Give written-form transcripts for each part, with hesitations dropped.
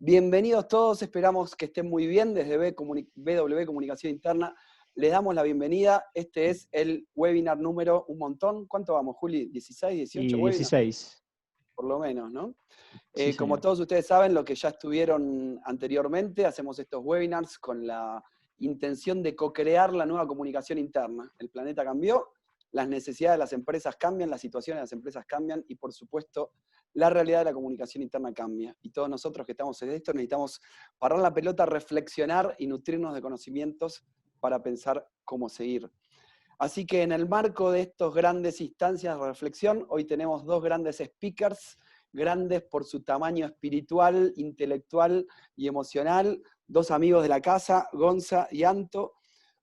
Bienvenidos todos, esperamos que estén muy bien desde BW Comunicación Interna. Les damos la bienvenida. Este es el webinar número un montón. ¿Cuánto vamos, Juli? ¿16, 18 Y webinars? 16. Por lo menos, ¿no? Sí, como señor. todos ustedes saben, lo que ya estuvieron anteriormente, hacemos estos webinars con la intención de co-crear la nueva comunicación interna. El planeta cambió, las necesidades de las empresas cambian, las situaciones de las empresas cambian y, por supuesto, la realidad de la comunicación interna cambia. Y todos nosotros que estamos en esto necesitamos parar la pelota, reflexionar y nutrirnos de conocimientos para pensar cómo seguir. Así que en el marco de estas grandes instancias de reflexión, hoy tenemos dos grandes speakers, grandes por su tamaño espiritual, intelectual y emocional, dos amigos de la casa, Gonza y Anto.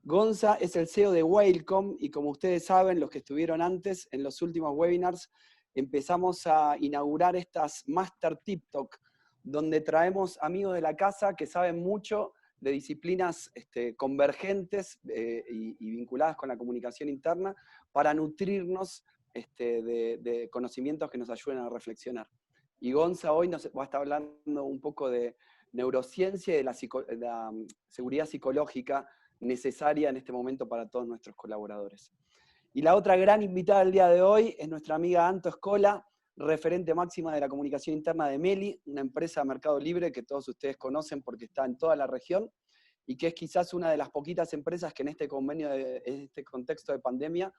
Gonza es el CEO de Whalecom y como ustedes saben, los que estuvieron antes, en los últimos webinars, empezamos a inaugurar estas Master Tip Talk, donde traemos amigos de la casa que saben mucho de disciplinas convergentes y vinculadas con la comunicación interna para nutrirnos de conocimientos que nos ayuden a reflexionar. Y Gonza hoy nos va a estar hablando un poco de neurociencia y de la seguridad psicológica necesaria en este momento para todos nuestros colaboradores. Y la otra gran invitada del día de hoy es nuestra amiga Anto Escola, referente máxima de la comunicación interna de Meli, una empresa de Mercado Libre que todos ustedes conocen porque está en toda la región y que es quizás una de las poquitas empresas que en este contexto de pandemia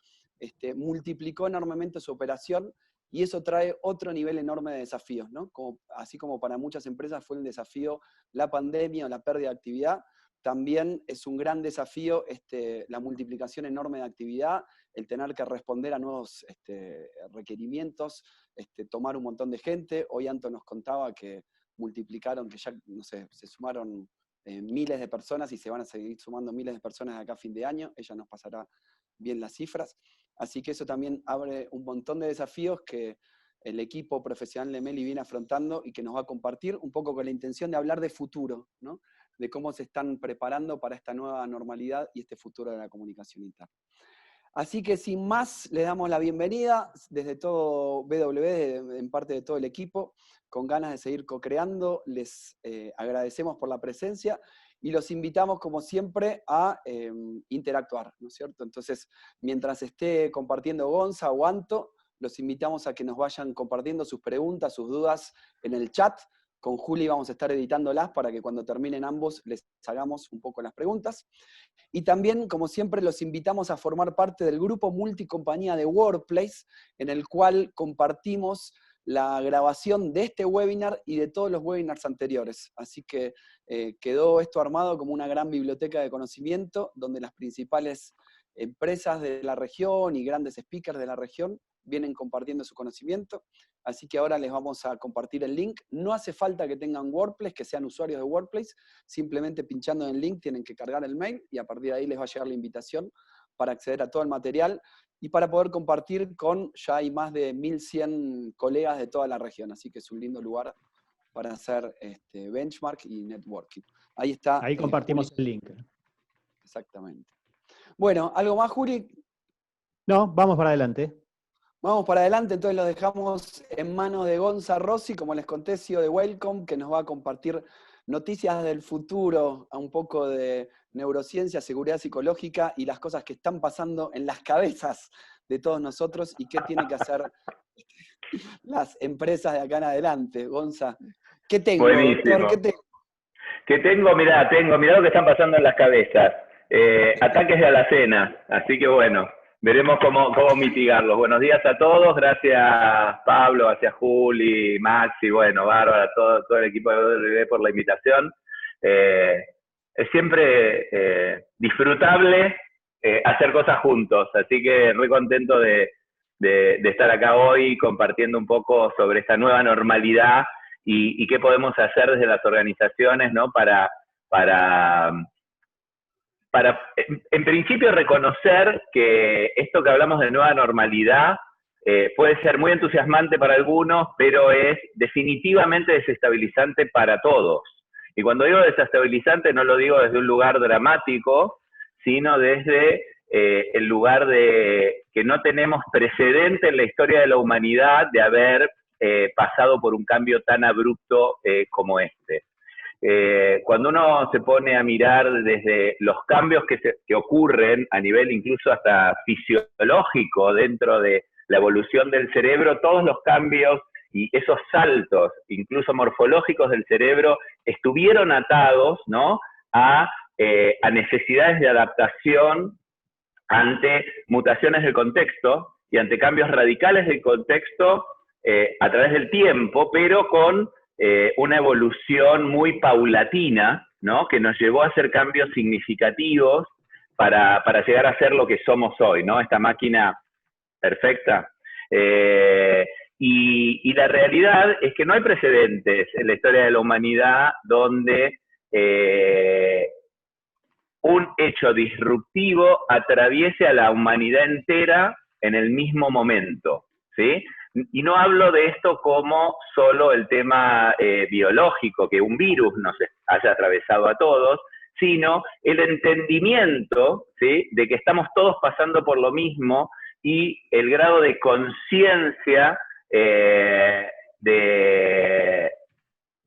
multiplicó enormemente su operación y eso trae otro nivel enorme de desafíos, ¿no? Así como para muchas empresas fue el desafío la pandemia o la pérdida de actividad, también es un gran desafío la multiplicación enorme de actividad, el tener que responder a nuevos requerimientos, tomar un montón de gente. Hoy Anto nos contaba que multiplicaron, que ya, no sé, se sumaron miles de personas y se van a seguir sumando miles de personas de acá a fin de año. Ella nos pasará bien las cifras. Así que eso también abre un montón de desafíos que el equipo profesional de Meli viene afrontando y que nos va a compartir un poco con la intención de hablar de futuro, ¿no? De cómo se están preparando para esta nueva normalidad y este futuro de la comunicación interna. Así que sin más, les damos la bienvenida desde todo BW, en parte de todo el equipo, con ganas de seguir co-creando. Les agradecemos por la presencia y los invitamos, como siempre, a interactuar, ¿no es cierto? Entonces, mientras esté compartiendo Gonza o Anto, los invitamos a que nos vayan compartiendo sus preguntas, sus dudas en el chat. Con Juli vamos a estar editándolas para que cuando terminen ambos les hagamos un poco las preguntas. Y también, como siempre, los invitamos a formar parte del grupo multicompañía de Workplace, en el cual compartimos la grabación de este webinar y de todos los webinars anteriores. Así que quedó esto armado como una gran biblioteca de conocimiento, donde las principales empresas de la región y grandes speakers de la región vienen compartiendo su conocimiento. Así que ahora les vamos a compartir el link. No hace falta que tengan Workplace, que sean usuarios de Workplace, simplemente pinchando en el link tienen que cargar el mail y a partir de ahí les va a llegar la invitación para acceder a todo el material y para poder compartir con, ya hay más de 1100 colegas de toda la región, así que es un lindo lugar para hacer benchmark y networking. Ahí está. Ahí compartimos Juli. el link. Exactamente. Bueno, ¿algo más, Juli? No, vamos para adelante. Vamos para adelante, entonces lo dejamos en manos de Gonza Rossi, como les conté, CEO de Whalecom, que nos va a compartir noticias del futuro, a un poco de neurociencia, seguridad psicológica y las cosas que están pasando en las cabezas de todos nosotros y qué tienen que hacer las empresas de acá en adelante. Gonza, ¿qué tengo, Buenísimo. doctor? ¿Qué tengo? Mirá lo que están pasando en las cabezas. Ataques de alacena, así que bueno, veremos cómo mitigarlos. Buenos días a todos, gracias Pablo, gracias Juli, Maxi, bueno, Bárbara, todo el equipo de BW por la invitación. Es siempre disfrutable hacer cosas juntos, así que muy contento de estar acá hoy compartiendo un poco sobre esta nueva normalidad y qué podemos hacer desde las organizaciones, ¿no? para en principio reconocer que esto que hablamos de nueva normalidad puede ser muy entusiasmante para algunos, pero es definitivamente desestabilizante para todos. Y cuando digo desestabilizante no lo digo desde un lugar dramático, sino desde el lugar de que no tenemos precedente en la historia de la humanidad de haber pasado por un cambio tan abrupto como este. cuando uno se pone a mirar desde los cambios que ocurren a nivel incluso hasta fisiológico dentro de la evolución del cerebro, todos los cambios y esos saltos, incluso morfológicos del cerebro, estuvieron atados, ¿no?, a necesidades de adaptación ante mutaciones del contexto y ante cambios radicales del contexto a través del tiempo, pero con una evolución muy paulatina, ¿no?, que nos llevó a hacer cambios significativos para llegar a ser lo que somos hoy, ¿no?, esta máquina perfecta. Y la realidad es que no hay precedentes en la historia de la humanidad donde un hecho disruptivo atraviese a la humanidad entera en el mismo momento, ¿sí? Y no hablo de esto como solo el tema biológico, que un virus nos haya atravesado a todos, sino el entendimiento, ¿sí?, de que estamos todos pasando por lo mismo y el grado de conciencia de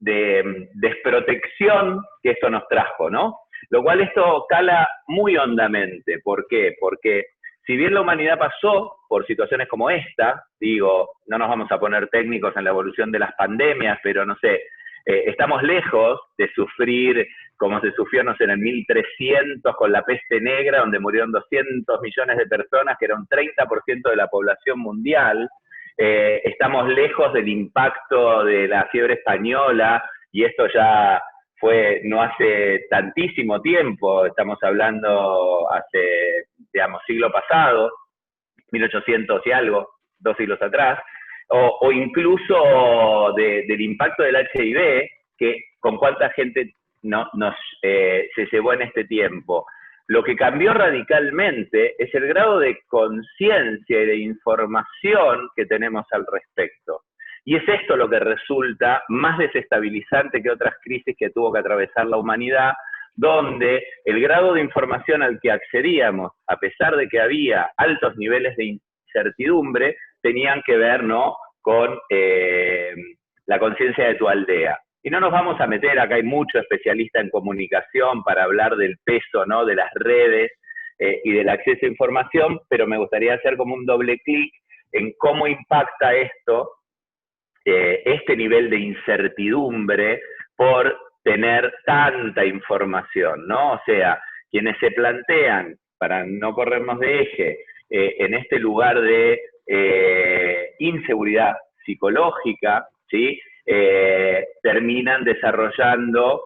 desprotección que esto nos trajo, ¿no? Lo cual esto cala muy hondamente. ¿Por qué? Porque si bien la humanidad pasó por situaciones como esta, digo, no nos vamos a poner técnicos en la evolución de las pandemias, pero no sé, estamos lejos de sufrir como se sufrió, no sé, en el 1300 con la peste negra, donde murieron 200 millones de personas, que era un 30% de la población mundial. Estamos lejos del impacto de la fiebre española, y esto ya fue no hace tantísimo tiempo, estamos hablando hace, digamos, siglo pasado, 1800 y algo, 2 siglos atrás, o incluso del impacto del HIV, que con cuánta gente se llevó en este tiempo. Lo que cambió radicalmente es el grado de conciencia y de información que tenemos al respecto. Y es esto lo que resulta más desestabilizante que otras crisis que tuvo que atravesar la humanidad, donde el grado de información al que accedíamos, a pesar de que había altos niveles de incertidumbre, tenían que ver, ¿no?, con la conciencia de tu aldea. Y no nos vamos a meter, acá hay mucho especialista en comunicación para hablar del peso, ¿no?, de las redes y del acceso a información, pero me gustaría hacer como un doble clic en cómo impacta esto, este nivel de incertidumbre por tener tanta información, ¿no? O sea, quienes se plantean, para no corrernos de eje, en este lugar de inseguridad psicológica, ¿sí?, terminan desarrollando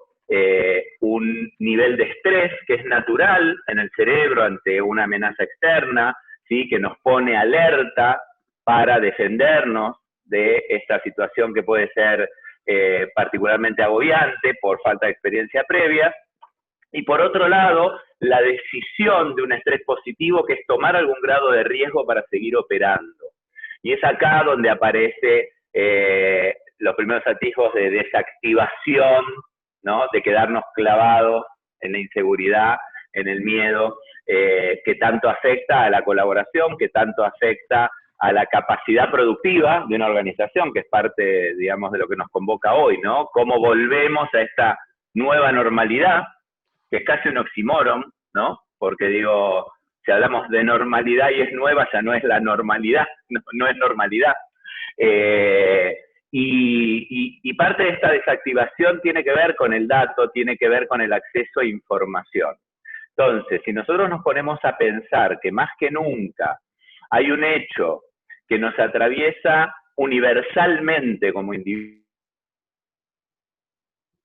un nivel de estrés que es natural en el cerebro ante una amenaza externa, ¿sí?, que nos pone alerta para defendernos de esta situación que puede ser particularmente agobiante por falta de experiencia previa. Y por otro lado, la decisión de un estrés positivo, que es tomar algún grado de riesgo para seguir operando. Y es acá donde aparece los primeros atisbos de desactivación, ¿no?, de quedarnos clavados en la inseguridad, en el miedo, que tanto afecta a la colaboración, que tanto afecta a la capacidad productiva de una organización, que es parte, digamos, de lo que nos convoca hoy, ¿no? Cómo volvemos a esta nueva normalidad, que es casi un oxímoron, ¿no? Porque digo, si hablamos de normalidad y es nueva, ya no es la normalidad, no es normalidad. Y parte de esta desactivación tiene que ver con el dato, tiene que ver con el acceso a información. Entonces, si nosotros nos ponemos a pensar que más que nunca hay un hecho que nos atraviesa universalmente como individuos,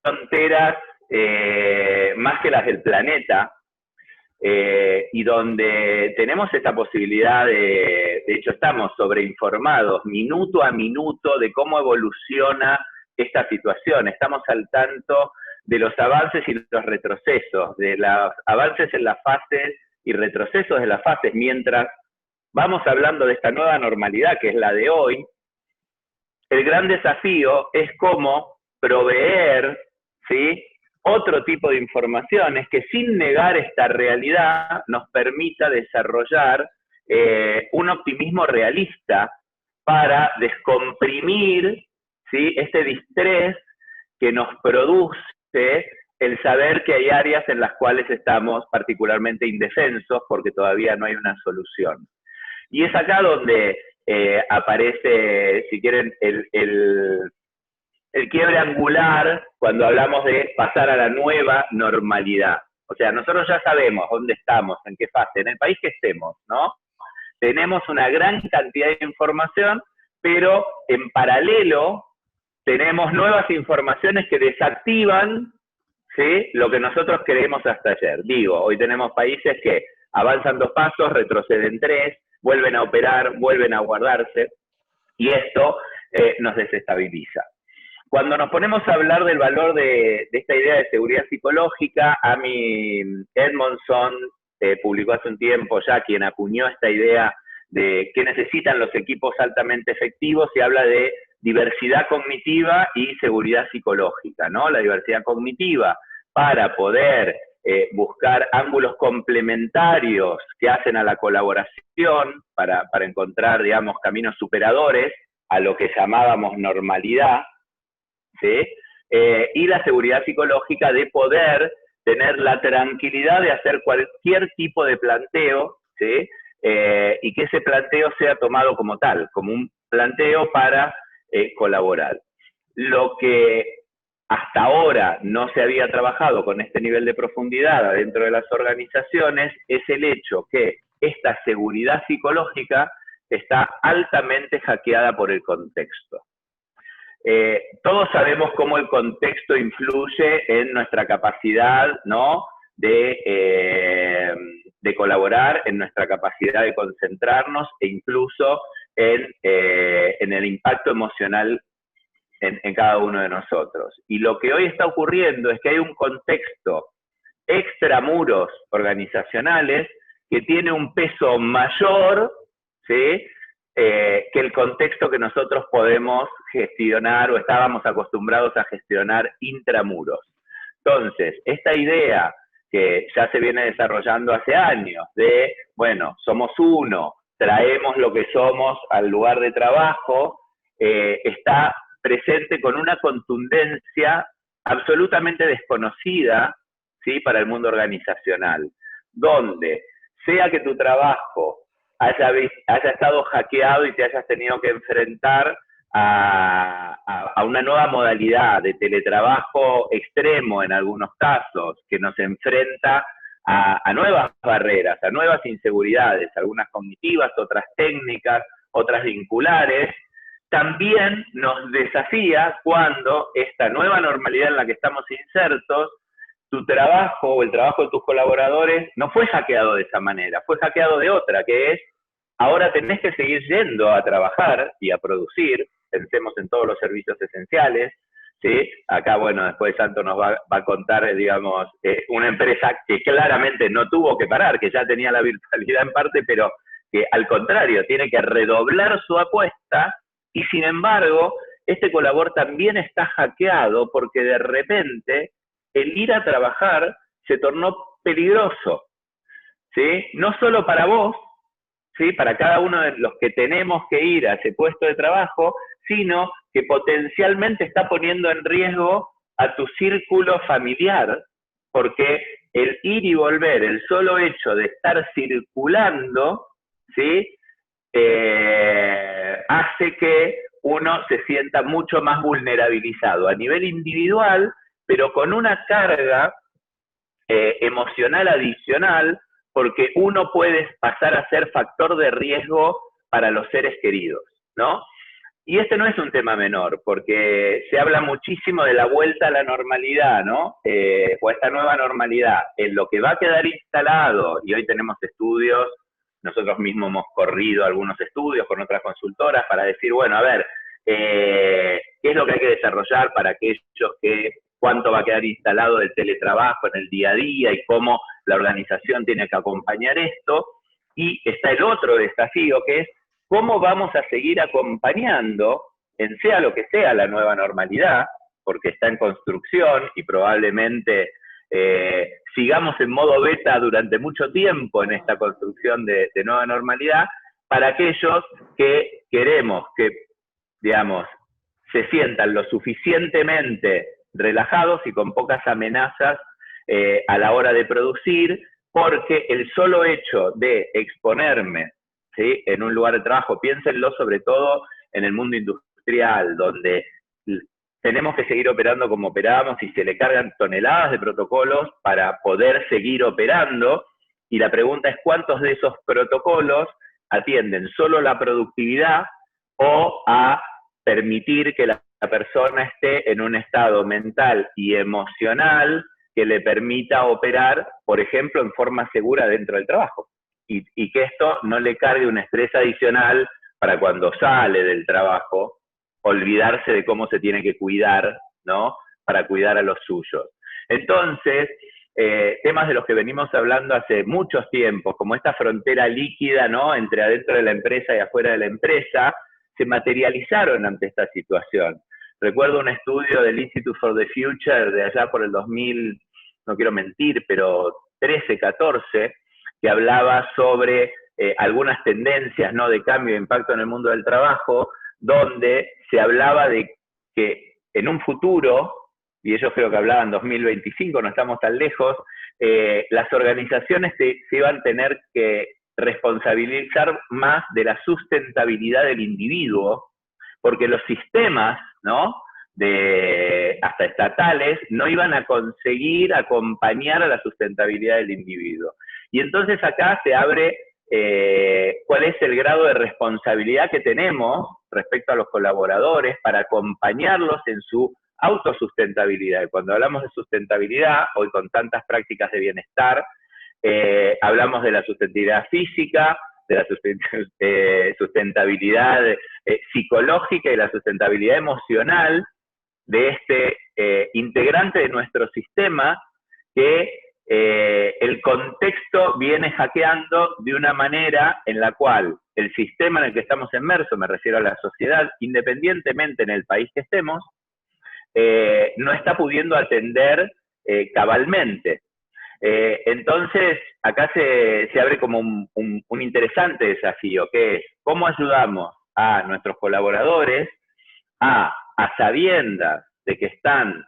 fronteras más que las del planeta, y donde tenemos esta posibilidad de hecho estamos sobreinformados minuto a minuto de cómo evoluciona esta situación, estamos al tanto de los avances y los retrocesos, de los avances en las fases y retrocesos de las fases, mientras vamos hablando de esta nueva normalidad que es la de hoy. El gran desafío es cómo proveer, ¿sí?, otro tipo de informaciones que sin negar esta realidad nos permita desarrollar un optimismo realista para descomprimir, ¿sí?, este distrés que nos produce ¿sí? El saber que hay áreas en las cuales estamos particularmente indefensos porque todavía no hay una solución. Y es acá donde aparece, si quieren, el quiebre angular cuando hablamos de pasar a la nueva normalidad. O sea, nosotros ya sabemos dónde estamos, en qué fase, en el país que estemos, ¿no? Tenemos una gran cantidad de información, pero en paralelo tenemos nuevas informaciones que desactivan, ¿sí?, lo que nosotros creemos hasta ayer. Digo, hoy tenemos países que avanzan 2 pasos, retroceden 3, vuelven a operar, vuelven a guardarse, y esto nos desestabiliza. Cuando nos ponemos a hablar del valor de esta idea de seguridad psicológica, Amy Edmondson publicó hace un tiempo ya, quien acuñó esta idea de qué necesitan los equipos altamente efectivos, y habla de diversidad cognitiva y seguridad psicológica, ¿no? La diversidad cognitiva para poder buscar ángulos complementarios que hacen a la colaboración, para encontrar, digamos, caminos superadores a lo que llamábamos normalidad, ¿sí? Y la seguridad psicológica de poder tener la tranquilidad de hacer cualquier tipo de planteo, ¿sí? Y que ese planteo sea tomado como tal, como un planteo para colaborar. Lo que hasta ahora no se había trabajado con este nivel de profundidad dentro de las organizaciones es el hecho que esta seguridad psicológica está altamente hackeada por el contexto. Todos sabemos cómo el contexto influye en nuestra capacidad, ¿no?, de colaborar, en nuestra capacidad de concentrarnos e incluso en el impacto emocional en cada uno de nosotros. Y lo que hoy está ocurriendo es que hay un contexto extramuros organizacionales que tiene un peso mayor, ¿sí?, que el contexto que nosotros podemos gestionar o estábamos acostumbrados a gestionar intramuros. Entonces, esta idea que ya se viene desarrollando hace años de, bueno, somos uno, traemos lo que somos al lugar de trabajo, está presente con una contundencia absolutamente desconocida, ¿sí?, para el mundo organizacional, donde sea que tu trabajo haya estado hackeado y te hayas tenido que enfrentar a una nueva modalidad de teletrabajo extremo en algunos casos, que nos enfrenta a nuevas barreras, a nuevas inseguridades, algunas cognitivas, otras técnicas, otras vinculares, también nos desafía cuando esta nueva normalidad en la que estamos insertos, tu trabajo o el trabajo de tus colaboradores no fue hackeado de esa manera, fue hackeado de otra, que es, ahora tenés que seguir yendo a trabajar y a producir, pensemos en todos los servicios esenciales, ¿sí? Acá, bueno, después Santo nos va a contar, digamos, una empresa que claramente no tuvo que parar, que ya tenía la virtualidad en parte, pero que al contrario, tiene que redoblar su apuesta, y sin embargo, este colaborador también está hackeado porque de repente el ir a trabajar se tornó peligroso, ¿sí? No solo para vos, ¿sí?, para cada uno de los que tenemos que ir a ese puesto de trabajo, sino que potencialmente está poniendo en riesgo a tu círculo familiar, porque el ir y volver, el solo hecho de estar circulando, ¿sí?, hace que uno se sienta mucho más vulnerabilizado a nivel individual, pero con una carga emocional adicional, porque uno puede pasar a ser factor de riesgo para los seres queridos, ¿no? Y este no es un tema menor, porque se habla muchísimo de la vuelta a la normalidad, ¿no? O esta nueva normalidad, en lo que va a quedar instalado, y hoy tenemos estudios, nosotros mismos hemos corrido algunos estudios con otras consultoras para decir, bueno, a ver, ¿qué es lo que hay que desarrollar para aquellos que cuánto va a quedar instalado del teletrabajo en el día a día y cómo la organización tiene que acompañar esto? Y está el otro desafío, que es cómo vamos a seguir acompañando, en sea lo que sea la nueva normalidad, porque está en construcción y probablemente sigamos en modo beta durante mucho tiempo en esta construcción de nueva normalidad, para aquellos que queremos que, digamos, se sientan lo suficientemente relajados y con pocas amenazas a la hora de producir, porque el solo hecho de exponerme, ¿sí?, en un lugar de trabajo, piénsenlo sobre todo en el mundo industrial, donde tenemos que seguir operando como operábamos y se le cargan toneladas de protocolos para poder seguir operando, y la pregunta es cuántos de esos protocolos atienden solo la productividad o a permitir que la persona esté en un estado mental y emocional que le permita operar, por ejemplo, en forma segura dentro del trabajo. Y que esto no le cargue un estrés adicional para cuando sale del trabajo, olvidarse de cómo se tiene que cuidar, ¿no?, para cuidar a los suyos. Entonces, temas de los que venimos hablando hace muchos tiempos, como esta frontera líquida, ¿no?, entre adentro de la empresa y afuera de la empresa, se materializaron ante esta situación. Recuerdo un estudio del Institute for the Future de allá por el 2000, no quiero mentir, pero 13, 14, que hablaba sobre algunas tendencias, ¿no?, de cambio e impacto en el mundo del trabajo, donde se hablaba de que en un futuro, y ellos creo que hablaban 2025, no estamos tan lejos, las organizaciones se iban a tener que responsabilizar más de la sustentabilidad del individuo, porque los sistemas, ¿no?, hasta estatales, no iban a conseguir acompañar a la sustentabilidad del individuo. Y entonces acá se abre cuál es el grado de responsabilidad que tenemos respecto a los colaboradores para acompañarlos en su autosustentabilidad. Y cuando hablamos de sustentabilidad, hoy con tantas prácticas de bienestar, hablamos de la sustentabilidad física, de la sustentabilidad psicológica y la sustentabilidad emocional de este integrante de nuestro sistema que el contexto viene hackeando de una manera en la cual el sistema en el que estamos inmersos, me refiero a la sociedad, independientemente en el país que estemos, no está pudiendo atender cabalmente. Entonces, acá se abre como un interesante desafío, que es cómo ayudamos a nuestros colaboradores a sabiendas de que están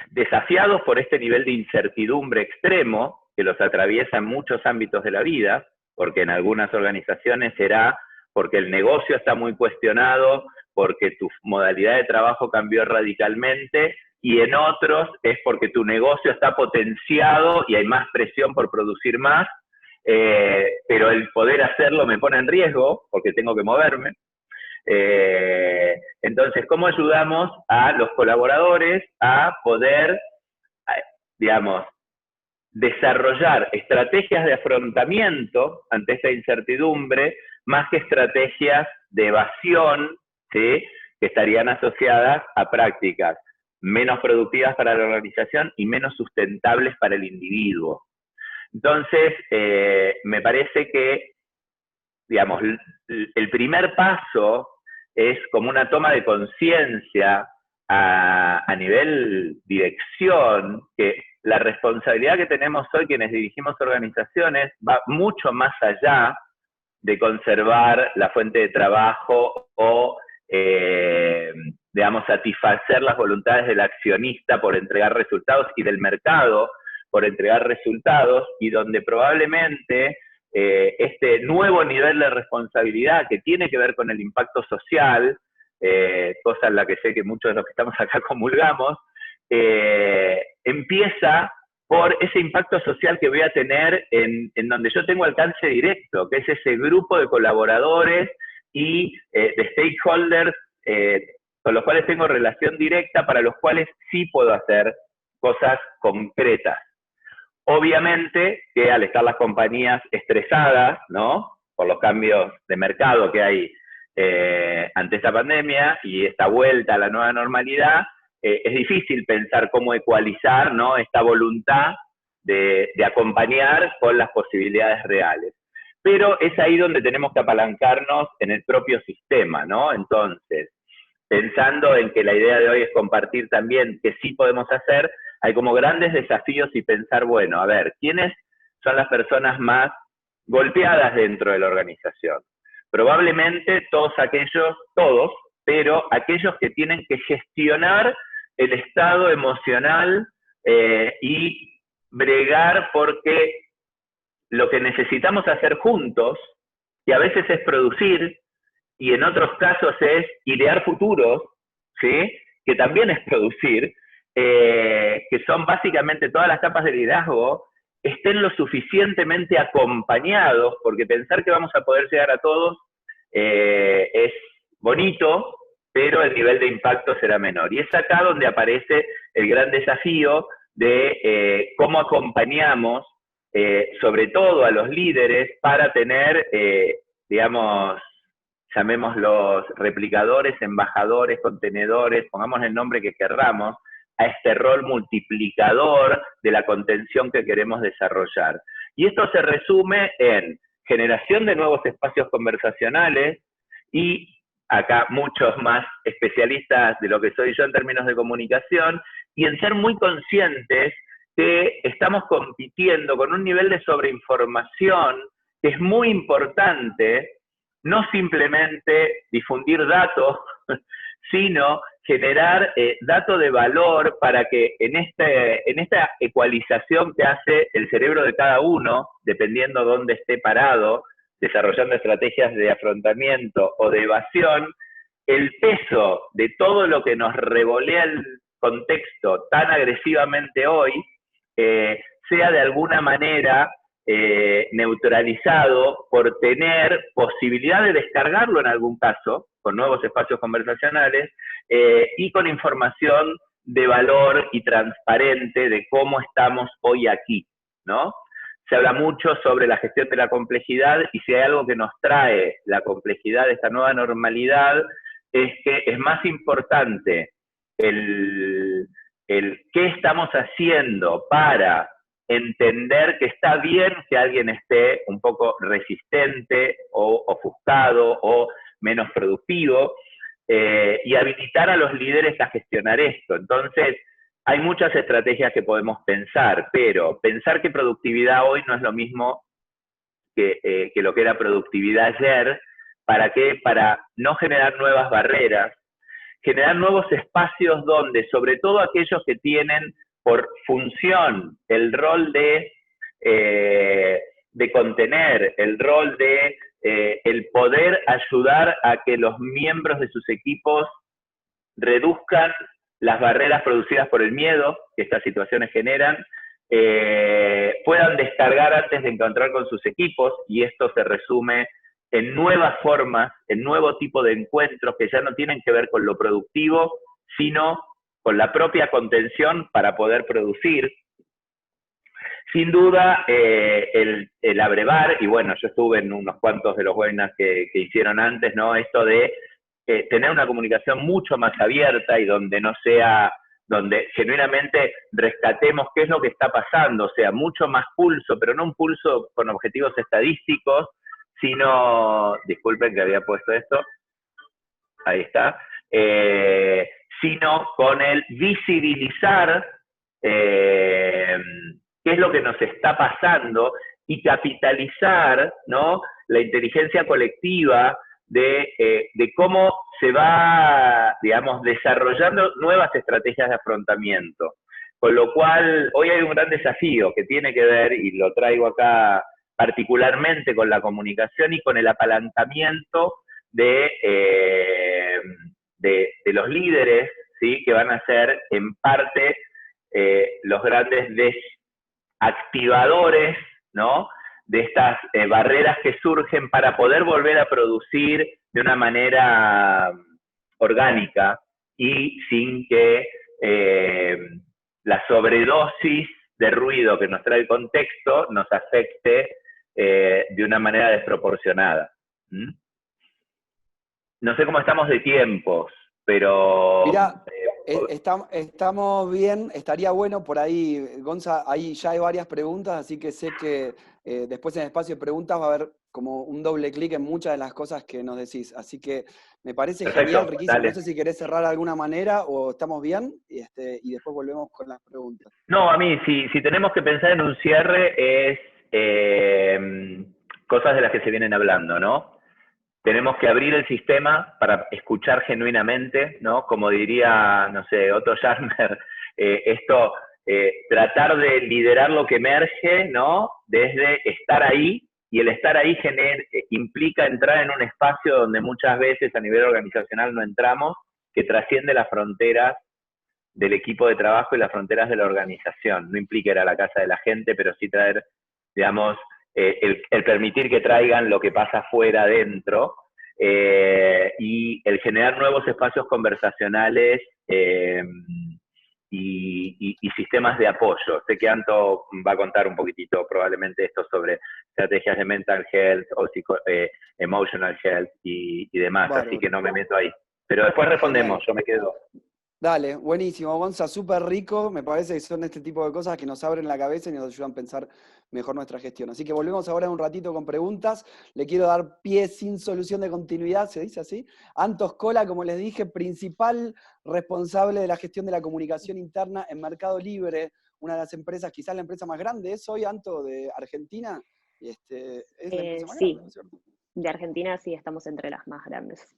desafiados por este nivel de incertidumbre extremo que los atraviesa en muchos ámbitos de la vida, porque en algunas organizaciones será porque el negocio está muy cuestionado, porque tu modalidad de trabajo cambió radicalmente, y en otros es porque tu negocio está potenciado y hay más presión por producir más, pero el poder hacerlo me pone en riesgo porque tengo que moverme. Entonces, ¿cómo ayudamos a los colaboradores a poder, digamos, desarrollar estrategias de afrontamiento ante esta incertidumbre, más que estrategias de evasión, ¿sí?, que estarían asociadas a prácticas menos productivas para la organización y menos sustentables para el individuo? Entonces, me parece que, digamos, el primer paso es como una toma de conciencia a nivel dirección, que la responsabilidad que tenemos hoy quienes dirigimos organizaciones va mucho más allá de conservar la fuente de trabajo o, digamos, satisfacer las voluntades del accionista por entregar resultados y del mercado por entregar resultados, y donde probablemente este nuevo nivel de responsabilidad que tiene que ver con el impacto social, cosa en la que sé que muchos de los que estamos acá comulgamos, empieza por ese impacto social que voy a tener en donde yo tengo alcance directo, que es ese grupo de colaboradores y de stakeholders con los cuales tengo relación directa, para los cuales sí puedo hacer cosas concretas. Obviamente que al estar las compañías estresadas, ¿no?, por los cambios de mercado que hay ante esta pandemia y esta vuelta a la nueva normalidad, es difícil pensar cómo ecualizar, ¿no?, esta voluntad de acompañar con las posibilidades reales. Pero es ahí donde tenemos que apalancarnos en el propio sistema, ¿no? Entonces, pensando en que la idea de hoy es compartir también que sí podemos hacer, hay como grandes desafíos y pensar, bueno, a ver, ¿quiénes son las personas más golpeadas dentro de la organización? Probablemente todos, pero aquellos que tienen que gestionar el estado emocional y bregar porque lo que necesitamos hacer juntos, y a veces es producir, y en otros casos es idear futuros, ¿sí? Que también es producir, que son básicamente todas las capas de liderazgo, estén lo suficientemente acompañados, porque pensar que vamos a poder llegar a todos es bonito, pero el nivel de impacto será menor. Y es acá donde aparece el gran desafío de cómo acompañamos, sobre todo a los líderes, para tener, digamos, llamémoslos replicadores, embajadores, contenedores, pongamos el nombre que querramos, a este rol multiplicador de la contención que queremos desarrollar. Y esto se resume en generación de nuevos espacios conversacionales y acá muchos más especialistas de lo que soy yo en términos de comunicación, y en ser muy conscientes que estamos compitiendo con un nivel de sobreinformación que es muy importante, no simplemente difundir datos, sino generar datos de valor para que en esta ecualización que hace el cerebro de cada uno, dependiendo dónde esté parado, desarrollando estrategias de afrontamiento o de evasión, el peso de todo lo que nos revolea el contexto tan agresivamente hoy, sea de alguna manera neutralizado por tener posibilidad de descargarlo en algún caso, con nuevos espacios conversacionales, y con información de valor y transparente de cómo estamos hoy aquí, ¿no? Se habla mucho sobre la gestión de la complejidad, y si hay algo que nos trae la complejidad de esta nueva normalidad, es que es más importante el qué estamos haciendo para entender que está bien que alguien esté un poco resistente o ofuscado o menos productivo, y habilitar a los líderes a gestionar esto. Entonces, hay muchas estrategias que podemos pensar, pero pensar que productividad hoy no es lo mismo que lo que era productividad ayer. ¿Para qué? Para no generar nuevas barreras, generar nuevos espacios donde, sobre todo aquellos que tienen por función el rol de contener, el rol de el poder ayudar a que los miembros de sus equipos reduzcan las barreras producidas por el miedo que estas situaciones generan, puedan descargar antes de encontrar con sus equipos, y esto se resume en nuevas formas, en nuevo tipo de encuentros que ya no tienen que ver con lo productivo, sino con la propia contención para poder producir. Sin duda, el abrevar, y bueno, yo estuve en unos cuantos de los webinars que hicieron antes, ¿no? Esto de tener una comunicación mucho más abierta y donde no sea, donde genuinamente rescatemos qué es lo que está pasando, o sea, mucho más pulso, pero no un pulso con objetivos estadísticos, sino, disculpen que había puesto esto, ahí está, sino con el visibilizar qué es lo que nos está pasando y capitalizar, ¿no?, la inteligencia colectiva de cómo se va, digamos, desarrollando nuevas estrategias de afrontamiento. Con lo cual, hoy hay un gran desafío que tiene que ver, y lo traigo acá particularmente con la comunicación y con el apalancamiento de los líderes, ¿sí?, que van a ser en parte los grandes desactivadores, ¿no?, de estas barreras que surgen para poder volver a producir de una manera orgánica y sin que la sobredosis de ruido que nos trae el contexto nos afecte de una manera desproporcionada. No sé cómo estamos de tiempos, pero... Mirá, estamos bien, estaría bueno por ahí, Gonza, ahí ya hay varias preguntas, así que sé que después en el espacio de preguntas va a haber como un doble clic en muchas de las cosas que nos decís. Así que me parece perfecto, genial, riquísimo. Dale. No sé si querés cerrar de alguna manera o estamos bien, y después volvemos con las preguntas. No, a mí, si tenemos que pensar en un cierre, es cosas de las que se vienen hablando, ¿no? tenemos que abrir el sistema para escuchar genuinamente, ¿no? Como diría, no sé, Otto Scharmer, tratar de liderar lo que emerge, ¿no? Desde estar ahí, y el estar ahí implica entrar en un espacio donde muchas veces a nivel organizacional no entramos, que trasciende las fronteras del equipo de trabajo y las fronteras de la organización. No implica ir a la casa de la gente, pero sí traer, digamos, el permitir que traigan lo que pasa fuera adentro, y el generar nuevos espacios conversacionales y sistemas de apoyo. Sé que Anto va a contar un poquitito probablemente esto sobre estrategias de mental health o emotional health y demás, Bárbaro. Así que no me meto ahí. Pero después respondemos, yo me quedo. Dale, buenísimo, Gonza, súper rico. Me parece que son este tipo de cosas que nos abren la cabeza y nos ayudan a pensar mejor nuestra gestión. Así que volvemos ahora un ratito con preguntas. Le quiero dar pie sin solución de continuidad, ¿se dice así? Anto Scola, como les dije, principal responsable de la gestión de la comunicación interna en Mercado Libre, una de las empresas, quizás la empresa más grande. ¿Es hoy, Anto, de Argentina? ¿Es la empresa más Sí, grande, ¿no es cierto? de Argentina sí estamos entre las más grandes.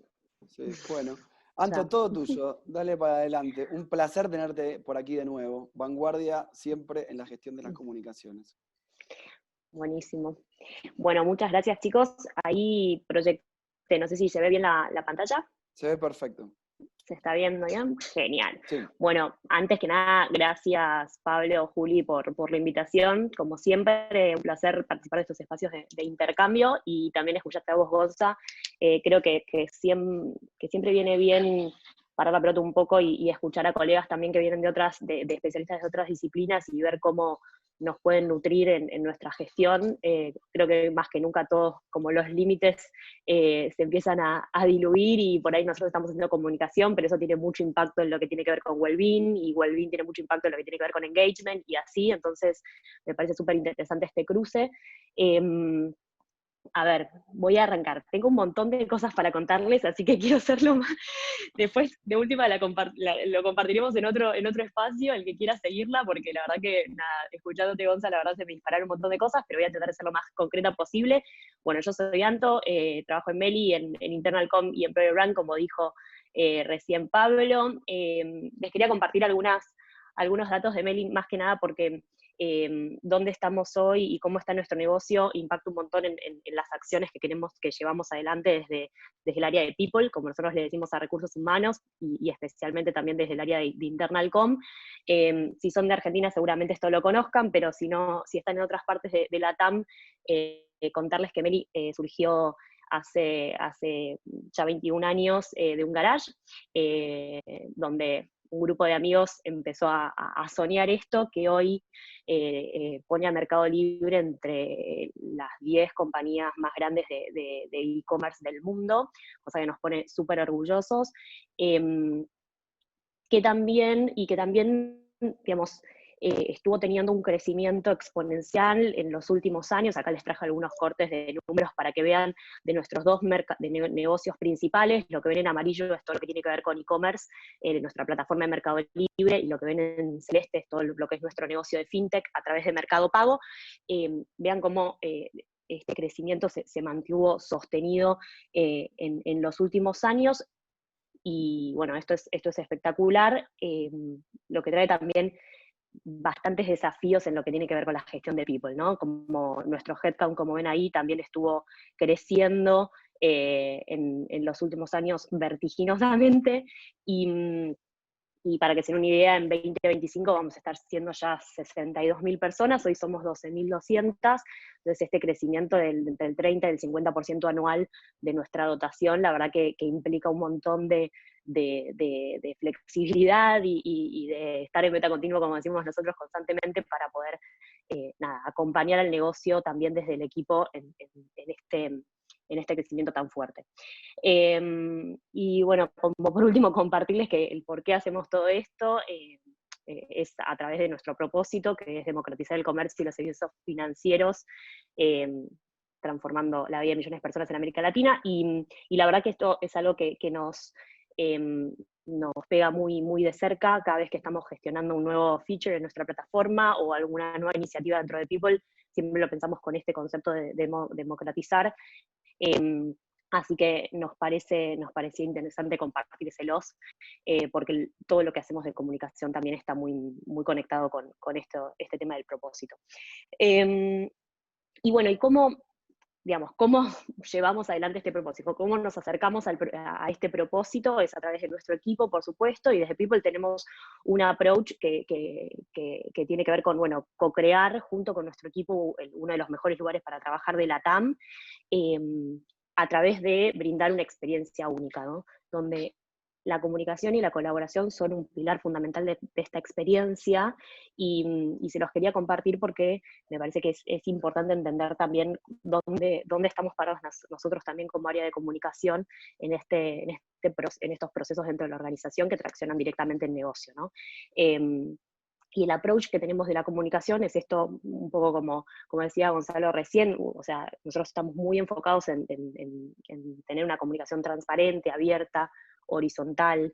Sí, bueno. Anto, todo tuyo, dale para adelante. Un placer tenerte por aquí de nuevo. Vanguardia siempre en la gestión de las comunicaciones. Buenísimo. Bueno, muchas gracias, chicos. Ahí proyecté, no sé si se ve bien la pantalla. Se ve perfecto. ¿Se está viendo bien? Genial. Sí. Bueno, antes que nada, gracias Pablo, Juli, por la invitación. Como siempre, un placer participar de estos espacios de intercambio y también escucharte a vos, Gonza. Creo que siempre viene bien parar la pelota un poco y escuchar a colegas también que vienen de especialistas de otras disciplinas y ver cómo nos pueden nutrir en nuestra gestión. Creo que más que nunca todos, como los límites se empiezan a diluir y por ahí nosotros estamos haciendo comunicación, pero eso tiene mucho impacto en lo que tiene que ver con well-being, y well-being tiene mucho impacto en lo que tiene que ver con engagement y así, entonces me parece súper interesante este cruce. A ver, voy a arrancar. Tengo un montón de cosas para contarles, así que quiero hacerlo más. Después, de última, lo compartiremos en otro espacio, el que quiera seguirla, porque la verdad que, nada, escuchándote, Gonza, la verdad se me dispararon un montón de cosas, pero voy a tratar de ser lo más concreta posible. Bueno, yo soy Anto, trabajo en Meli, en Internal Com y en Employer Brand, como dijo recién Pablo. Les quería compartir algunos datos de Meli, más que nada porque dónde estamos hoy y cómo está nuestro negocio impacta un montón en las acciones que llevamos adelante desde el área de People, como nosotros le decimos a recursos humanos, y especialmente también desde el área de Internal Com. Si son de Argentina seguramente esto lo conozcan, pero si están en otras partes de la TAM, contarles que Meli surgió hace ya 21 años de un garage, donde un grupo de amigos empezó a soñar esto, que hoy pone a Mercado Libre entre las 10 compañías más grandes de e-commerce del mundo, cosa que nos pone súper orgullosos, que también, digamos, estuvo teniendo un crecimiento exponencial en los últimos años. Acá les traje algunos cortes de números para que vean de nuestros dos negocios principales. Lo que ven en amarillo es todo lo que tiene que ver con e-commerce, nuestra plataforma de Mercado Libre, y lo que ven en celeste es todo lo que es nuestro negocio de fintech a través de Mercado Pago. Vean cómo este crecimiento se mantuvo sostenido en los últimos años. Y bueno, esto es espectacular, lo que trae también bastantes desafíos en lo que tiene que ver con la gestión de people, ¿no? Como nuestro headcount, como ven ahí, también estuvo creciendo en los últimos años vertiginosamente, y para que se den una idea, en 2025 vamos a estar siendo ya 62.000 personas, hoy somos 12.200, entonces este crecimiento entre el 30 y el 50% anual de nuestra dotación, la verdad que implica un montón de flexibilidad y de estar en meta continuo, como decimos nosotros constantemente, para poder acompañar al negocio también desde el equipo en este crecimiento tan fuerte. Y bueno, como por último, compartirles que el por qué hacemos todo esto es a través de nuestro propósito, que es democratizar el comercio y los servicios financieros, transformando la vida de millones de personas en América Latina, y la verdad que esto es algo que nos pega muy, muy de cerca cada vez que estamos gestionando un nuevo feature en nuestra plataforma o alguna nueva iniciativa dentro de People. Siempre lo pensamos con este concepto de democratizar. Así que nos parecía interesante compartírselos, porque todo lo que hacemos de comunicación también está muy, muy conectado con este tema del propósito. Y bueno, ¿y cómo llevamos adelante este propósito? ¿Cómo nos acercamos a este propósito? Es a través de nuestro equipo, por supuesto, y desde People tenemos un approach que tiene que ver con, bueno, co-crear junto con nuestro equipo uno de los mejores lugares para trabajar de la TAM, a través de brindar una experiencia única, ¿no? Donde la comunicación y la colaboración son un pilar fundamental de esta experiencia, y se los quería compartir porque me parece que es importante entender también dónde estamos parados nosotros también como área de comunicación en estos procesos dentro de la organización que traccionan directamente el negocio, ¿no? Y el approach que tenemos de la comunicación es esto, un poco como decía Gonzalo recién, o sea, nosotros estamos muy enfocados en tener una comunicación transparente, abierta, horizontal,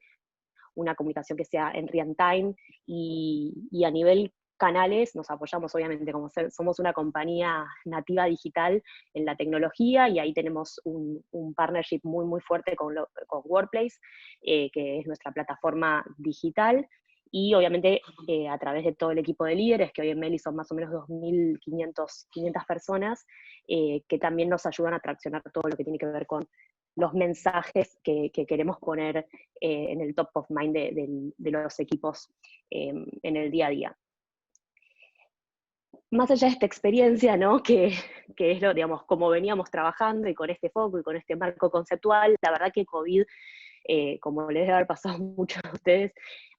una comunicación que sea en real time, y a nivel canales nos apoyamos obviamente, como somos una compañía nativa digital en la tecnología, y ahí tenemos un partnership muy, muy fuerte con Workplace, que es nuestra plataforma digital, y obviamente a través de todo el equipo de líderes, que hoy en Meli son más o menos 2.500 personas, que también nos ayudan a traccionar todo lo que tiene que ver con los mensajes que queremos poner en el top of mind de los equipos en el día a día. Más allá de esta experiencia, ¿no? que es lo, digamos, como veníamos trabajando y con este foco y con este marco conceptual, la verdad que COVID, como les debe haber pasado a muchos de ustedes,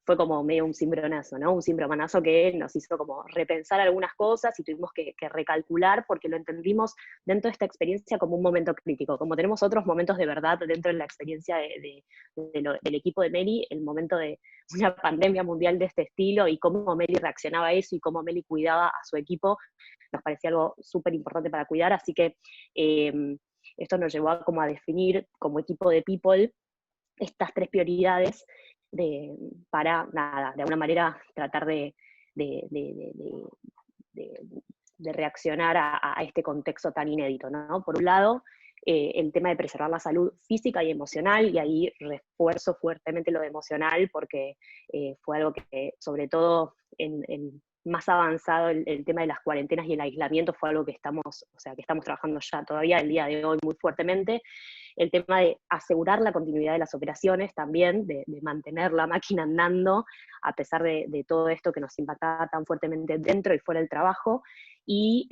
fue como medio un cimbronazo, ¿no? Un cimbromanazo que nos hizo como repensar algunas cosas y tuvimos que recalcular, porque lo entendimos dentro de esta experiencia como un momento crítico. Como tenemos otros momentos de verdad dentro de la experiencia del equipo de Meli, el momento de una pandemia mundial de este estilo y cómo Meli reaccionaba a eso y cómo Meli cuidaba a su equipo, nos parecía algo súper importante para cuidar, así que esto nos llevó a definir como equipo de People estas 3 prioridades para, nada, de alguna manera tratar de reaccionar a este contexto tan inédito, ¿no? Por un lado, el tema de preservar la salud física y emocional, y ahí refuerzo fuertemente lo de emocional, porque fue algo que, sobre todo en más avanzado el tema de las cuarentenas y el aislamiento, fue algo que estamos trabajando ya todavía el día de hoy muy fuertemente. El tema de asegurar la continuidad de las operaciones también, de mantener la máquina andando, a pesar de todo esto que nos impactaba tan fuertemente dentro y fuera del trabajo, y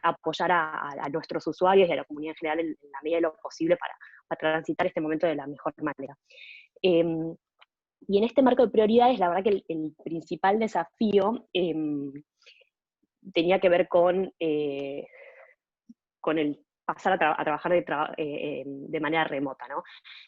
apoyar a nuestros usuarios y a la comunidad en general en la medida de lo posible para transitar este momento de la mejor manera. Y en este marco de prioridades, la verdad que el principal desafío tenía que ver con el pasar a trabajar de manera remota, ¿no?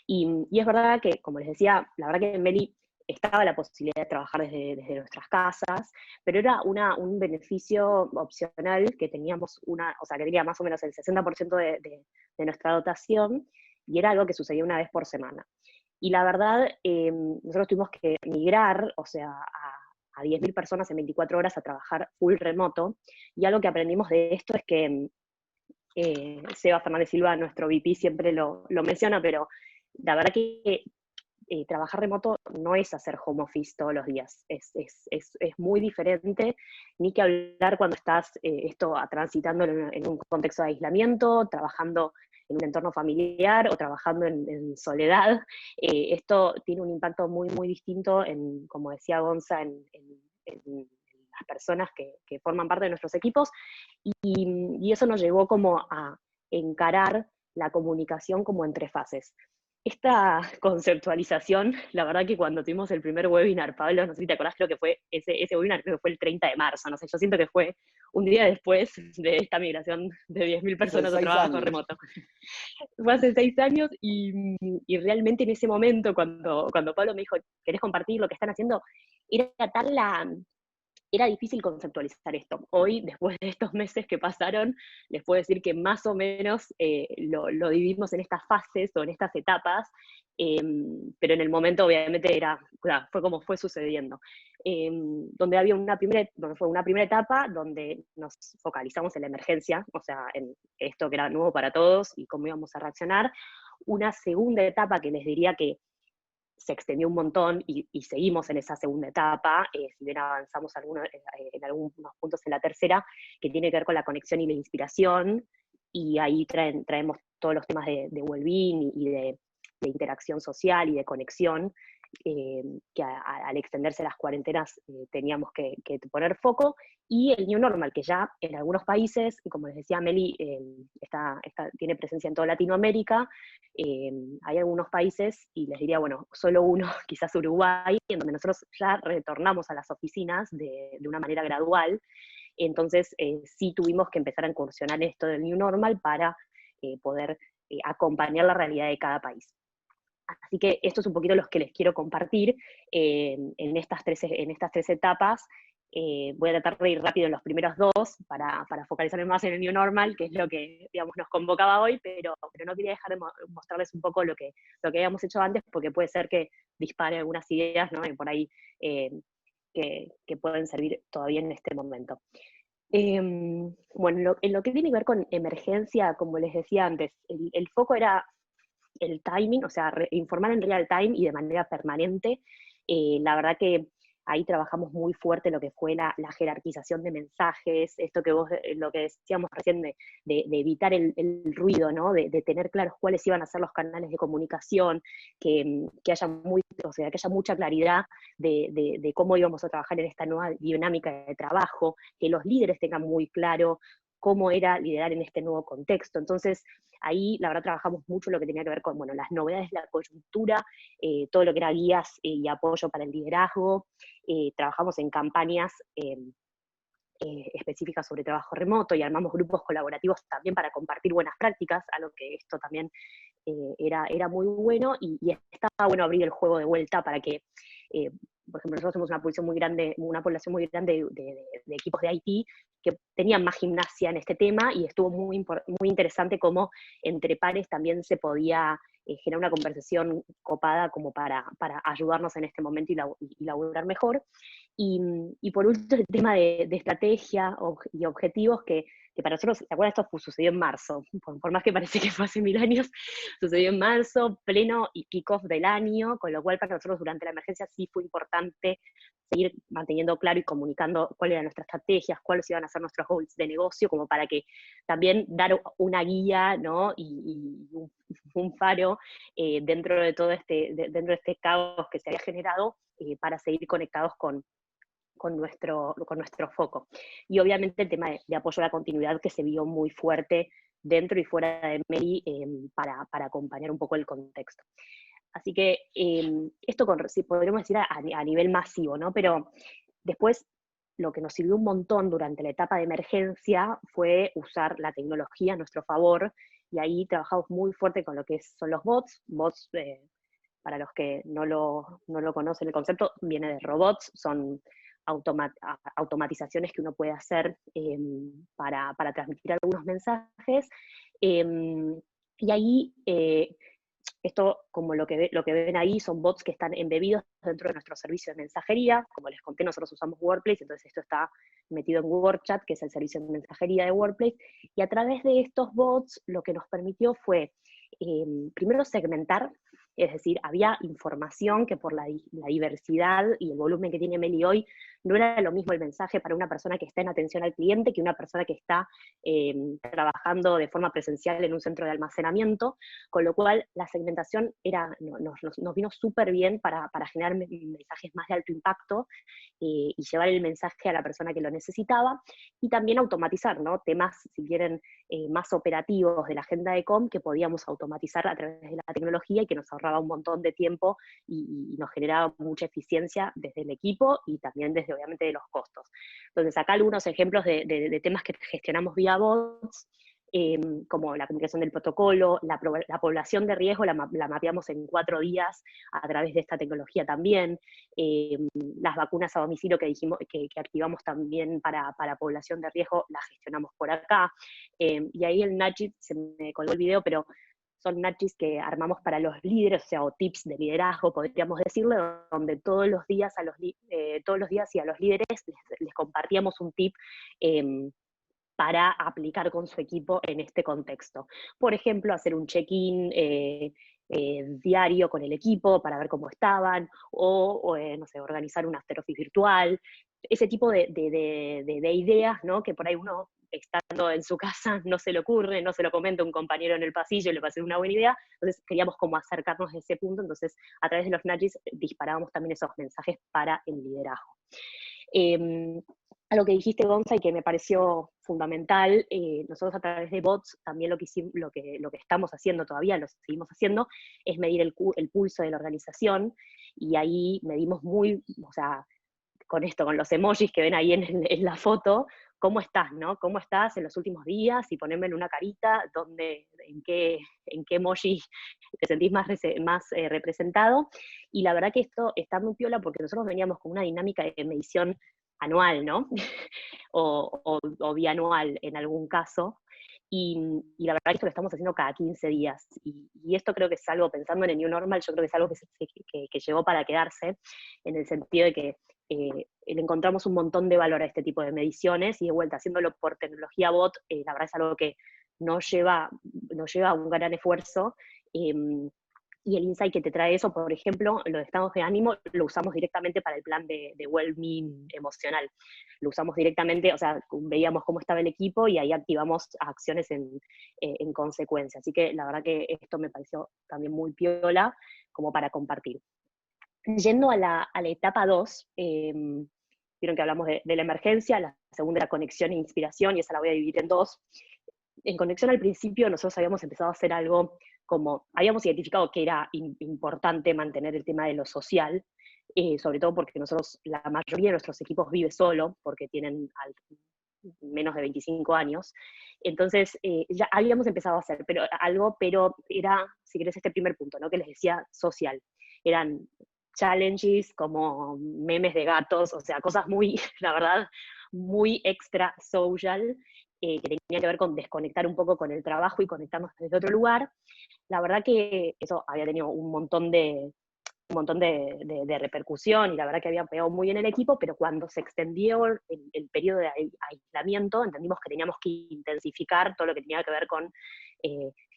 Y es verdad que, como les decía, la verdad que en Meli estaba la posibilidad de trabajar desde nuestras casas, pero era un beneficio opcional que teníamos que tenía más o menos el 60% de nuestra dotación, y era algo que sucedía una vez por semana. Y la verdad, nosotros tuvimos que migrar, o sea, a 10.000 personas en 24 horas a trabajar full remoto, y algo que aprendimos de esto es que Seba Fernández Silva, nuestro VP, siempre lo menciona, pero la verdad que trabajar remoto no es hacer home office todos los días, es muy diferente, ni que hablar cuando estás transitando en un contexto de aislamiento, trabajando en un entorno familiar o trabajando en soledad. Esto tiene un impacto muy, muy distinto, como decía Gonza, en las personas que forman parte de nuestros equipos, y eso nos llevó como a encarar la comunicación como en 3 fases. Esta conceptualización, la verdad que cuando tuvimos el primer webinar, Pablo, no sé si te acordás, creo que fue ese webinar, creo que fue el 30 de marzo, no sé, yo siento que fue un día después de esta migración de 10.000 personas a trabajo remoto. Fue hace 6 años, y realmente en ese momento, cuando Pablo me dijo, ¿querés compartir lo que están haciendo? Era tal era difícil conceptualizar esto. Hoy, después de estos meses que pasaron, les puedo decir que más o menos lo dividimos en estas fases o en estas etapas, pero en el momento obviamente fue como fue sucediendo. Donde fue una primera etapa donde nos focalizamos en la emergencia, o sea, en esto que era nuevo para todos y cómo íbamos a reaccionar. Una segunda etapa que les diría que se extendió un montón y seguimos en esa segunda etapa, si bien avanzamos en algunos puntos en la tercera, que tiene que ver con la conexión y la inspiración, y ahí traemos todos los temas de well-being y de interacción social y de conexión, que al extenderse las cuarentenas teníamos que poner foco, y el New Normal, que ya en algunos países, como les decía Meli, tiene presencia en toda Latinoamérica. Hay algunos países, y les diría, bueno, solo uno, quizás Uruguay, en donde nosotros ya retornamos a las oficinas de una manera gradual. Entonces sí tuvimos que empezar a incursionar en esto del New Normal para poder acompañar la realidad de cada país. Así que esto es un poquito lo que les quiero compartir en estas tres etapas. Voy a tratar de ir rápido en los primeros dos para focalizarme más en el New Normal, que es lo que, digamos, nos convocaba hoy, pero no quería dejar de mostrarles un poco lo que habíamos hecho antes, porque puede ser que dispare algunas ideas, ¿no? Por ahí que pueden servir todavía en este momento. Bueno, en lo que tiene que ver con emergencia, como les decía antes, el foco era el timing, o sea, informar en real time y de manera permanente. La verdad que ahí trabajamos muy fuerte lo que fue la jerarquización de mensajes, esto que lo que decíamos recién de evitar el ruido, ¿no? De tener claros cuáles iban a ser los canales de comunicación, que haya mucha claridad de cómo íbamos a trabajar en esta nueva dinámica de trabajo, que los líderes tengan muy claro cómo era liderar en este nuevo contexto. Entonces, ahí la verdad trabajamos mucho lo que tenía que ver con, bueno, las novedades de la coyuntura, todo lo que era guías y apoyo para el liderazgo. Trabajamos en campañas específicas sobre trabajo remoto y armamos grupos colaborativos también para compartir buenas prácticas, a lo que esto también era muy bueno, y estaba bueno abrir el juego de vuelta para que, por ejemplo, nosotros tenemos una población muy grande de equipos de IT que tenían más gimnasia en este tema, y estuvo muy interesante cómo entre pares también se podía generar una conversación copada como para ayudarnos en este momento y laburar mejor. Y por último, el tema de estrategia y objetivos, que para nosotros, ¿se acuerdan? Esto sucedió en marzo, por más que parece que fue hace 1000 años, sucedió en marzo, pleno y kickoff del año, con lo cual para nosotros durante la emergencia sí fue importante seguir manteniendo claro y comunicando cuáles eran nuestras estrategias, cuáles iban a ser nuestros goals de negocio, como para que también dar una guía, ¿no? y un faro dentro de todo dentro de este caos que se había generado, para seguir conectados con nuestro foco. Y obviamente el tema de apoyo a la continuidad, que se vio muy fuerte dentro y fuera de Meli, para acompañar un poco el contexto. Así que esto si podríamos decir a nivel masivo, ¿no? Pero después lo que nos sirvió un montón durante la etapa de emergencia fue usar la tecnología a nuestro favor, y ahí trabajamos muy fuerte con lo que son los bots. Bots, para los que no lo conocen, el concepto viene de robots, son automatizaciones que uno puede hacer para transmitir algunos mensajes. Y ahí, esto, como lo que ven ahí, son bots que están embebidos dentro de nuestro servicio de mensajería. Como les conté, nosotros usamos Workplace, entonces esto está metido en WorkChat, que es el servicio de mensajería de Workplace, y a través de estos bots lo que nos permitió fue, primero, segmentar. Es decir, había información que por la diversidad y el volumen que tiene Meli hoy, no era lo mismo el mensaje para una persona que está en atención al cliente que una persona que está trabajando de forma presencial en un centro de almacenamiento, con lo cual la segmentación nos vino súper bien para generar mensajes más de alto impacto y llevar el mensaje a la persona que lo necesitaba, y también automatizar, ¿no? Temas, si quieren, más operativos de la agenda de COM, que podíamos automatizar a través de la tecnología y que nos ahorraba un montón de tiempo y nos generaba mucha eficiencia desde el equipo y también desde, obviamente, de los costos. Entonces, acá algunos ejemplos de temas que gestionamos vía bots. como la comunicación del protocolo, la población de riesgo la mapeamos en 4 días a través de esta tecnología también, las vacunas a domicilio que dijimos que activamos también para población de riesgo, las gestionamos por acá, y ahí el nudge, se me colgó el video, pero son nudges que armamos para los líderes, o sea, o tips de liderazgo, podríamos decirle, donde todos los días y a los líderes les compartíamos un tip para aplicar con su equipo en este contexto. Por ejemplo, hacer un check-in diario con el equipo para ver cómo estaban, o no sé, organizar un after office virtual, ese tipo de ideas, ¿no? Que por ahí uno, estando en su casa, no se le ocurre, no se lo comenta un compañero en el pasillo y le parece una buena idea, entonces queríamos como acercarnos a ese punto, entonces a través de los nudges disparábamos también esos mensajes para el liderazgo. Algo que dijiste, Gonza, y que me pareció fundamental, nosotros a través de bots también lo que estamos haciendo todavía, lo seguimos haciendo, es medir el pulso de la organización, y ahí medimos o sea, con los emojis que ven ahí en la foto, cómo estás, ¿no? ¿Cómo estás en los últimos días? Y ponerme en una carita, en qué emoji te sentís más representado. Y la verdad que esto está muy piola porque nosotros veníamos con una dinámica de medición anual, ¿no? o bianual en algún caso. Y la verdad que esto lo estamos haciendo cada 15 días. Y esto creo que es algo, pensando en el New Normal, yo creo que es algo que llegó para quedarse, en el sentido de que le encontramos un montón de valor a este tipo de mediciones, y de vuelta, haciéndolo por tecnología bot, la verdad es algo que no lleva un gran esfuerzo, y el insight que te trae eso, por ejemplo, los estados de ánimo, lo usamos directamente para el plan de well-being emocional. Lo usamos directamente, o sea, veíamos cómo estaba el equipo y ahí activamos acciones en consecuencia. Así que la verdad que esto me pareció también muy piola, como para compartir. Yendo a la etapa 2, vieron que hablamos de la emergencia, la segunda era conexión e inspiración, y esa la voy a dividir en 2. En conexión, al principio nosotros habíamos empezado a hacer algo como, habíamos identificado que era importante mantener el tema de lo social, sobre todo porque la mayoría de nuestros equipos vive solo, porque tienen menos de 25 años, entonces ya habíamos empezado a hacer pero era, si querés, este primer punto, ¿no? Que les decía, social. Eran challenges como memes de gatos, o sea, cosas muy, la verdad, muy extra social, que tenía que ver con desconectar un poco con el trabajo y conectarnos desde otro lugar. La verdad que eso había tenido un montón de repercusión, y la verdad que había pegado muy bien el equipo, pero cuando se extendió el periodo de aislamiento, entendimos que teníamos que intensificar todo lo que tenía que ver con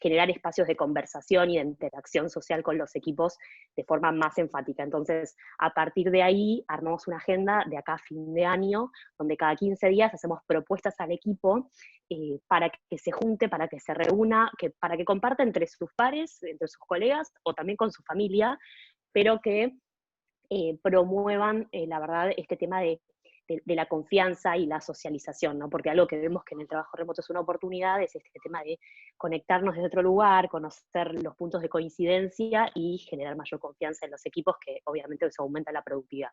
generar espacios de conversación y de interacción social con los equipos de forma más enfática. Entonces, a partir de ahí, armamos una agenda de acá a fin de año, donde cada 15 días hacemos propuestas al equipo para que se junte, para que se reúna, para que comparta entre sus pares, entre sus colegas, o también con su familia, pero que promuevan, la verdad, este tema de la confianza y la socialización, ¿no? Porque algo que vemos que en el trabajo remoto es una oportunidad, es este tema de conectarnos desde otro lugar, conocer los puntos de coincidencia y generar mayor confianza en los equipos, que obviamente eso aumenta la productividad.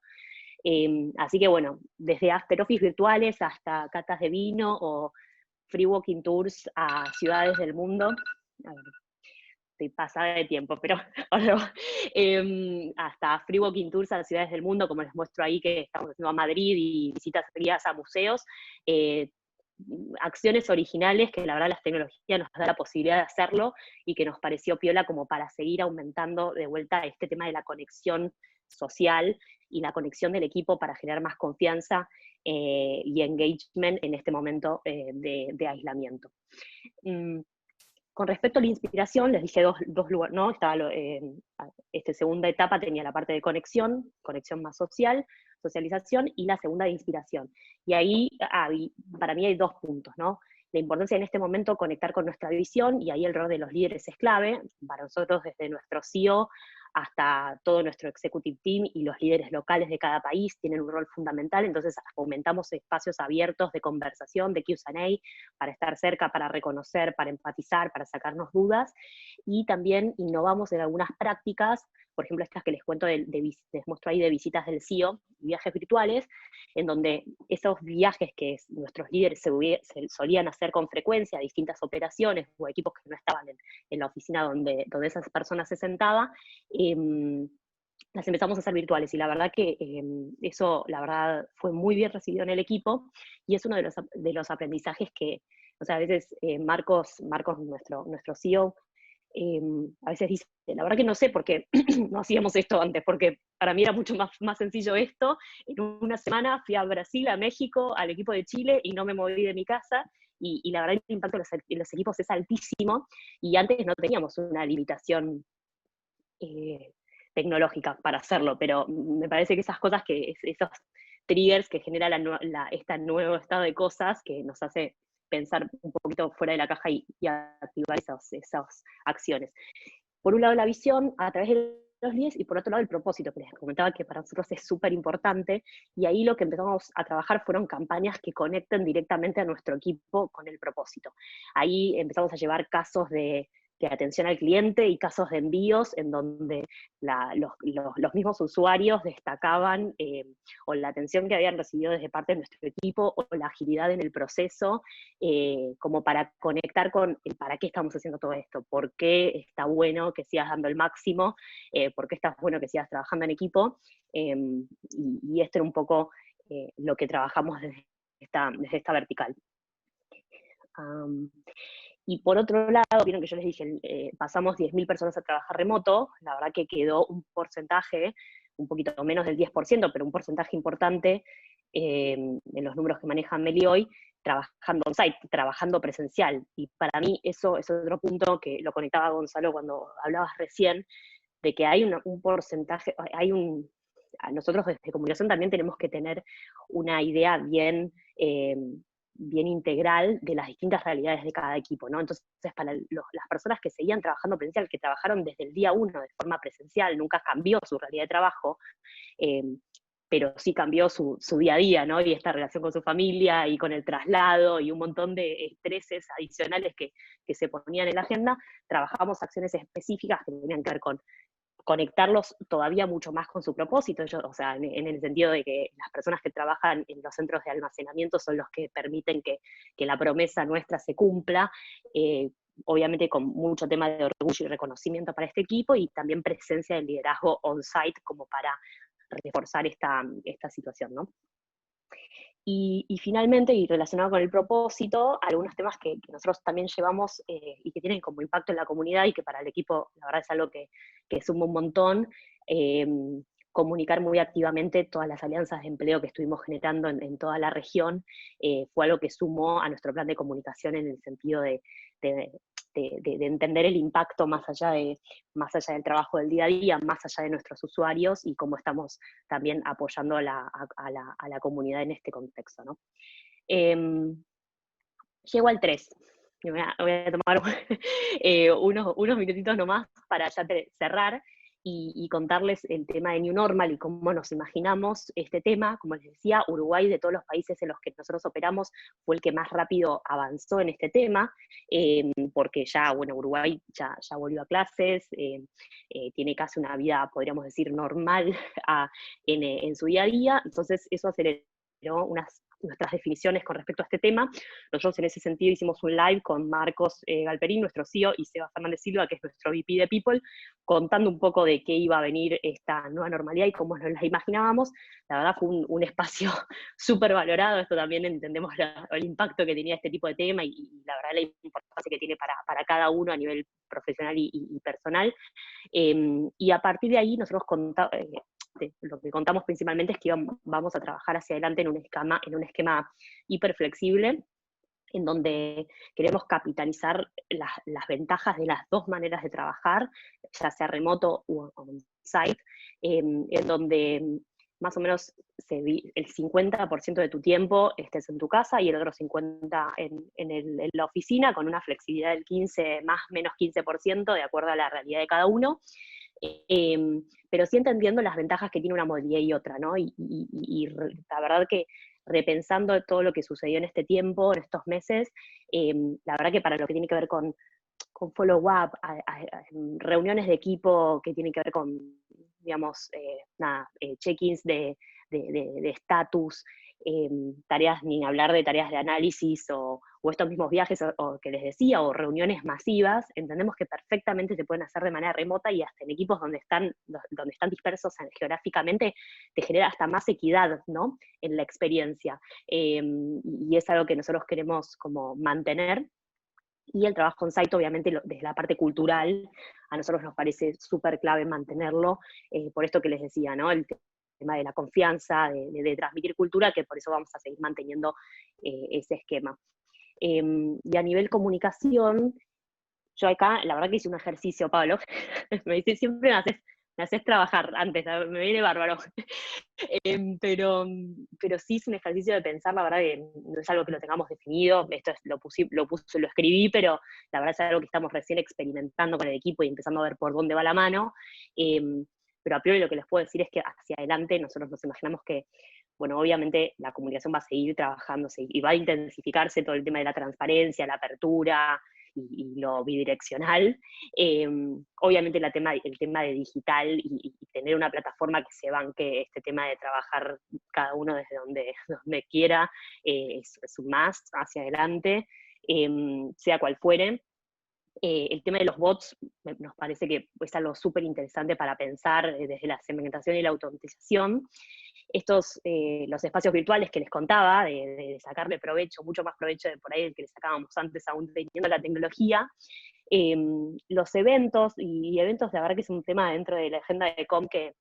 Así que bueno, desde after office virtuales hasta catas de vino o free walking tours a ciudades del mundo. A ver, estoy pasada de tiempo, pero hasta free walking tours a ciudades del mundo, como les muestro ahí que estamos haciendo a Madrid, y visitas guiadas a museos, acciones originales que la verdad las tecnologías nos da la posibilidad de hacerlo, y que nos pareció piola como para seguir aumentando de vuelta este tema de la conexión social y la conexión del equipo para generar más confianza y engagement en este momento de aislamiento. Con respecto a la inspiración, les dije dos lugares, ¿no? Estaba esta segunda etapa tenía la parte de conexión más social, socialización, y la segunda de inspiración. Y ahí, para mí hay 2 puntos, ¿no? La importancia en este momento conectar con nuestra visión, y ahí el rol de los líderes es clave, para nosotros desde nuestro CEO hasta todo nuestro executive team y los líderes locales de cada país tienen un rol fundamental, entonces aumentamos espacios abiertos de conversación, de Q&A, para estar cerca, para reconocer, para empatizar, para sacarnos dudas, y también innovamos en algunas prácticas, por ejemplo, estas que les cuento, les muestro ahí de visitas del CEO, viajes virtuales, en donde esos viajes que nuestros líderes se solían hacer con frecuencia a distintas operaciones o equipos que no estaban en la oficina donde esas personas se sentaban, las empezamos a hacer virtuales, y la verdad que eso, la verdad, fue muy bien recibido en el equipo, y es uno de los aprendizajes que, o sea, a veces Marcos, nuestro CEO, a veces dice, la verdad que no sé por qué no hacíamos esto antes, porque para mí era mucho más sencillo esto. En una semana fui a Brasil, a México, al equipo de Chile, y no me moví de mi casa, y la verdad el impacto en los equipos es altísimo, y antes no teníamos una limitación tecnológica para hacerlo, pero me parece que esas cosas, esos triggers que genera este nuevo estado de cosas, que nos hace pensar un poquito fuera de la caja y activar esas acciones. Por un lado la visión a través de los líderes, y por otro lado el propósito, que les comentaba que para nosotros es súper importante, y ahí lo que empezamos a trabajar fueron campañas que conecten directamente a nuestro equipo con el propósito. Ahí empezamos a llevar casos de atención al cliente y casos de envíos en donde los mismos usuarios destacaban o la atención que habían recibido desde parte de nuestro equipo, o la agilidad en el proceso, como para conectar con el para qué estamos haciendo todo esto, por qué está bueno que sigas dando el máximo, por qué está bueno que sigas trabajando en equipo, y esto era un poco lo que trabajamos desde esta vertical. Y por otro lado, vieron que yo les dije, pasamos 10.000 personas a trabajar remoto, la verdad que quedó un porcentaje, un poquito menos del 10%, pero un porcentaje importante en los números que maneja Meli hoy, trabajando on-site, trabajando presencial. Y para mí eso es otro punto que lo conectaba Gonzalo cuando hablabas recién, de que hay un porcentaje, nosotros desde comunicación también tenemos que tener una idea bien integral de las distintas realidades de cada equipo, ¿no? Entonces, para las personas que seguían trabajando presencial, que trabajaron desde el día 1 de forma presencial, nunca cambió su realidad de trabajo, pero sí cambió su día a día, ¿no? Y esta relación con su familia, y con el traslado, y un montón de estreses adicionales que se ponían en la agenda. Trabajamos acciones específicas que tenían que ver con conectarlos todavía mucho más con su propósito, o sea, en el sentido de que las personas que trabajan en los centros de almacenamiento son los que permiten que la promesa nuestra se cumpla, obviamente con mucho tema de orgullo y reconocimiento para este equipo, y también presencia del liderazgo on-site como para reforzar esta situación, ¿no? Y finalmente, y relacionado con el propósito, algunos temas que nosotros también llevamos y que tienen como impacto en la comunidad, y que para el equipo la verdad es algo que suma un montón, comunicar muy activamente todas las alianzas de empleo que estuvimos generando en toda la región, fue algo que sumó a nuestro plan de comunicación, en el sentido de entender el impacto más allá del trabajo del día a día, más allá de nuestros usuarios, y cómo estamos también apoyando a la comunidad en este contexto, ¿no? Llego al 3. Voy a tomar unos minutitos nomás para ya cerrar y contarles el tema de New Normal y cómo nos imaginamos este tema. Como les decía, Uruguay, de todos los países en los que nosotros operamos, fue el que más rápido avanzó en este tema, porque ya, bueno, Uruguay ya volvió a clases, tiene casi una vida, podríamos decir, normal en su día a día. Entonces eso aceleró nuestras definiciones con respecto a este tema. Nosotros en ese sentido hicimos un live con Marcos Galperín, nuestro CEO, y Seba Fernández Silva, que es nuestro VP de People, contando un poco de qué iba a venir esta nueva normalidad y cómo nos la imaginábamos. La verdad fue un espacio súper valorado. Esto también entendemos el impacto que tenía este tipo de tema, y la verdad la importancia que tiene para cada uno a nivel profesional y personal. Y a partir de ahí nosotros lo que contamos principalmente es que vamos a trabajar hacia adelante en un esquema hiper flexible, en donde queremos capitalizar las ventajas de las dos maneras de trabajar, ya sea remoto o on-site, en donde más o menos el 50% de tu tiempo estés en tu casa y el otro 50% en la oficina, con una flexibilidad del 15, más o menos 15%, de acuerdo a la realidad de cada uno. Pero sí entendiendo las ventajas que tiene una modalidad y otra, ¿no? Y la verdad que repensando todo lo que sucedió en este tiempo, en estos meses, la verdad que para lo que tiene que ver con follow-up, reuniones de equipo que tienen que ver con digamos, check-ins de estatus, tareas, ni hablar de tareas de análisis o estos mismos viajes o que les decía, o reuniones masivas, entendemos que perfectamente se pueden hacer de manera remota y hasta en equipos donde están dispersos geográficamente, te genera hasta más equidad, ¿no?, en la experiencia. Y es algo que nosotros queremos como mantener. Y el trabajo on site, obviamente, desde la parte cultural, a nosotros nos parece súper clave mantenerlo, por esto que les decía, ¿no?, el tema de la confianza, de transmitir cultura, que por eso vamos a seguir manteniendo ese esquema. Y a nivel comunicación, yo acá, la verdad que hice un ejercicio, Pablo, me dice siempre me haces trabajar antes, me viene bárbaro. Pero sí es un ejercicio de pensar, la verdad que no es algo que lo tengamos definido, esto lo escribí, pero la verdad es algo que estamos recién experimentando con el equipo y empezando a ver por dónde va la mano. Pero a priori lo que les puedo decir es que hacia adelante nosotros nos imaginamos que, bueno, obviamente la comunicación va a seguir trabajándose y va a intensificarse todo el tema de la transparencia, la apertura y lo bidireccional. Obviamente el tema de digital y tener una plataforma que se banque este tema de trabajar cada uno desde donde quiera, es un más hacia adelante, sea cual fuere. El tema de los bots nos parece que es algo súper interesante para pensar desde la segmentación y la automatización. Los espacios virtuales que les contaba, de sacarle provecho, mucho más provecho de por ahí el que le sacábamos antes, aún teniendo la tecnología. Los eventos, y eventos, la verdad que es un tema dentro de la agenda de COM que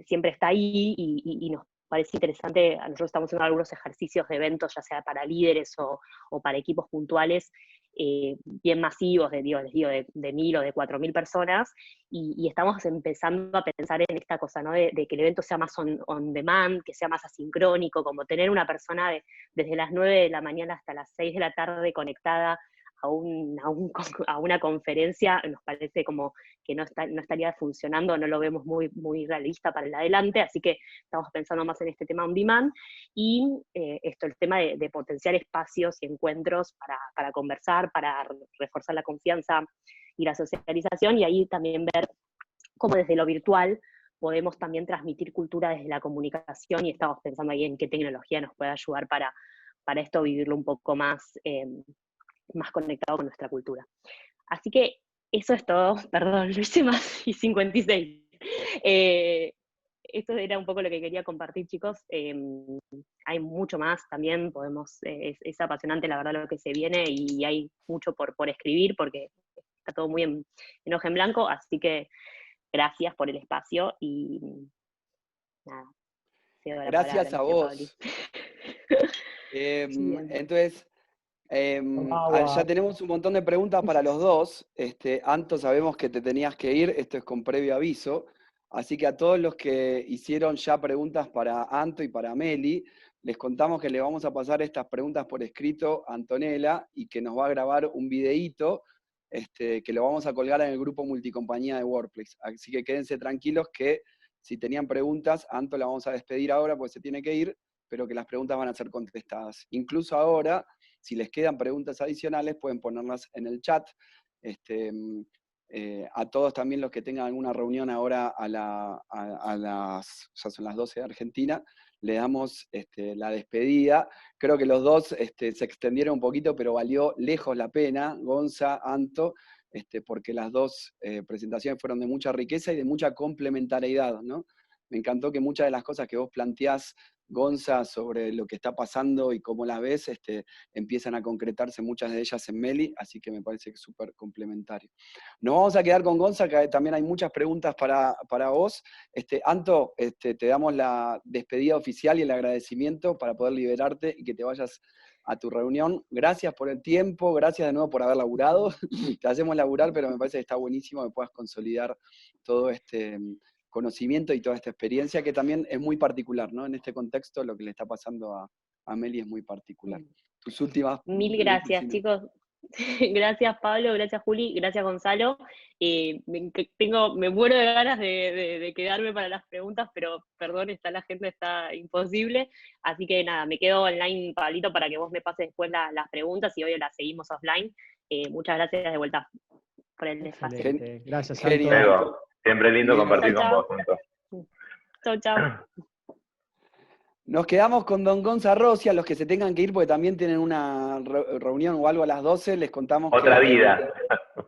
siempre está ahí y nos parece interesante. Nosotros estamos haciendo algunos ejercicios de eventos, ya sea para líderes o para equipos puntuales, bien masivos, les digo, de 1.000 o de 4.000 personas, y estamos empezando a pensar en esta cosa, ¿no?, de que el evento sea más on demand, que sea más asincrónico, como tener una persona desde las 9 de la mañana hasta las 6 de la tarde conectada a una conferencia, nos parece como que no estaría funcionando, no lo vemos muy, muy realista para el adelante, así que estamos pensando más en este tema on demand, y el tema de potenciar espacios y encuentros para conversar, para reforzar la confianza y la socialización, y ahí también ver cómo desde lo virtual podemos también transmitir cultura desde la comunicación, y estamos pensando ahí en qué tecnología nos puede ayudar para esto vivirlo un poco más conectado con nuestra cultura. Así que eso es todo, perdón, lo hice más y 56. Esto era un poco lo que quería compartir, chicos. Hay mucho más también, es apasionante la verdad lo que se viene, y hay mucho por escribir, porque está todo muy en hoja en blanco, así que gracias por el espacio, y nada. Gracias a vos. Entonces, ya tenemos un montón de preguntas para los dos. Anto, sabemos que te tenías que ir, esto es con previo aviso, así que a todos los que hicieron ya preguntas para Anto y para Meli, les contamos que le vamos a pasar estas preguntas por escrito a Antonella, y que nos va a grabar un videíto que lo vamos a colgar en el grupo multicompañía de Workplace. Así que quédense tranquilos que si tenían preguntas, a Anto la vamos a despedir ahora porque se tiene que ir, pero que las preguntas van a ser contestadas. Incluso ahora, si les quedan preguntas adicionales, pueden ponerlas en el chat. A todos también los que tengan alguna reunión ahora ya son las 12 de Argentina, le damos la despedida. Creo que los dos se extendieron un poquito, pero valió lejos la pena, Gonza, Anto, porque las dos presentaciones fueron de mucha riqueza y de mucha complementariedad, ¿no? Me encantó que muchas de las cosas que vos planteás, Gonza, sobre lo que está pasando y cómo las ves, empiezan a concretarse muchas de ellas en Meli, así que me parece que es súper complementario. Nos vamos a quedar con Gonza, que también hay muchas preguntas para vos. Anto, te damos la despedida oficial y el agradecimiento para poder liberarte y que te vayas a tu reunión. Gracias por el tiempo, gracias de nuevo por haber laburado. Te hacemos laburar, pero me parece que está buenísimo que puedas consolidar todo este conocimiento y toda esta experiencia, que también es muy particular, ¿no? En este contexto lo que le está pasando a Meli es muy particular. Tus últimas... Mil gracias, chicos. Gracias, Pablo, gracias, Juli, gracias, Gonzalo. Me muero de ganas de quedarme para las preguntas, pero perdón, la agenda está imposible. Así que nada, me quedo online, Pablito, para que vos me pases después las preguntas, y hoy las seguimos offline. Muchas gracias de vuelta por el espacio. Gracias, Genial. Siempre lindo Bien. compartir con Chau, vos, Nico. chau, chau. Nos quedamos con don Gonza Rossi, a los que se tengan que ir porque también tienen una reunión o algo a las 12, les contamos Otra vida.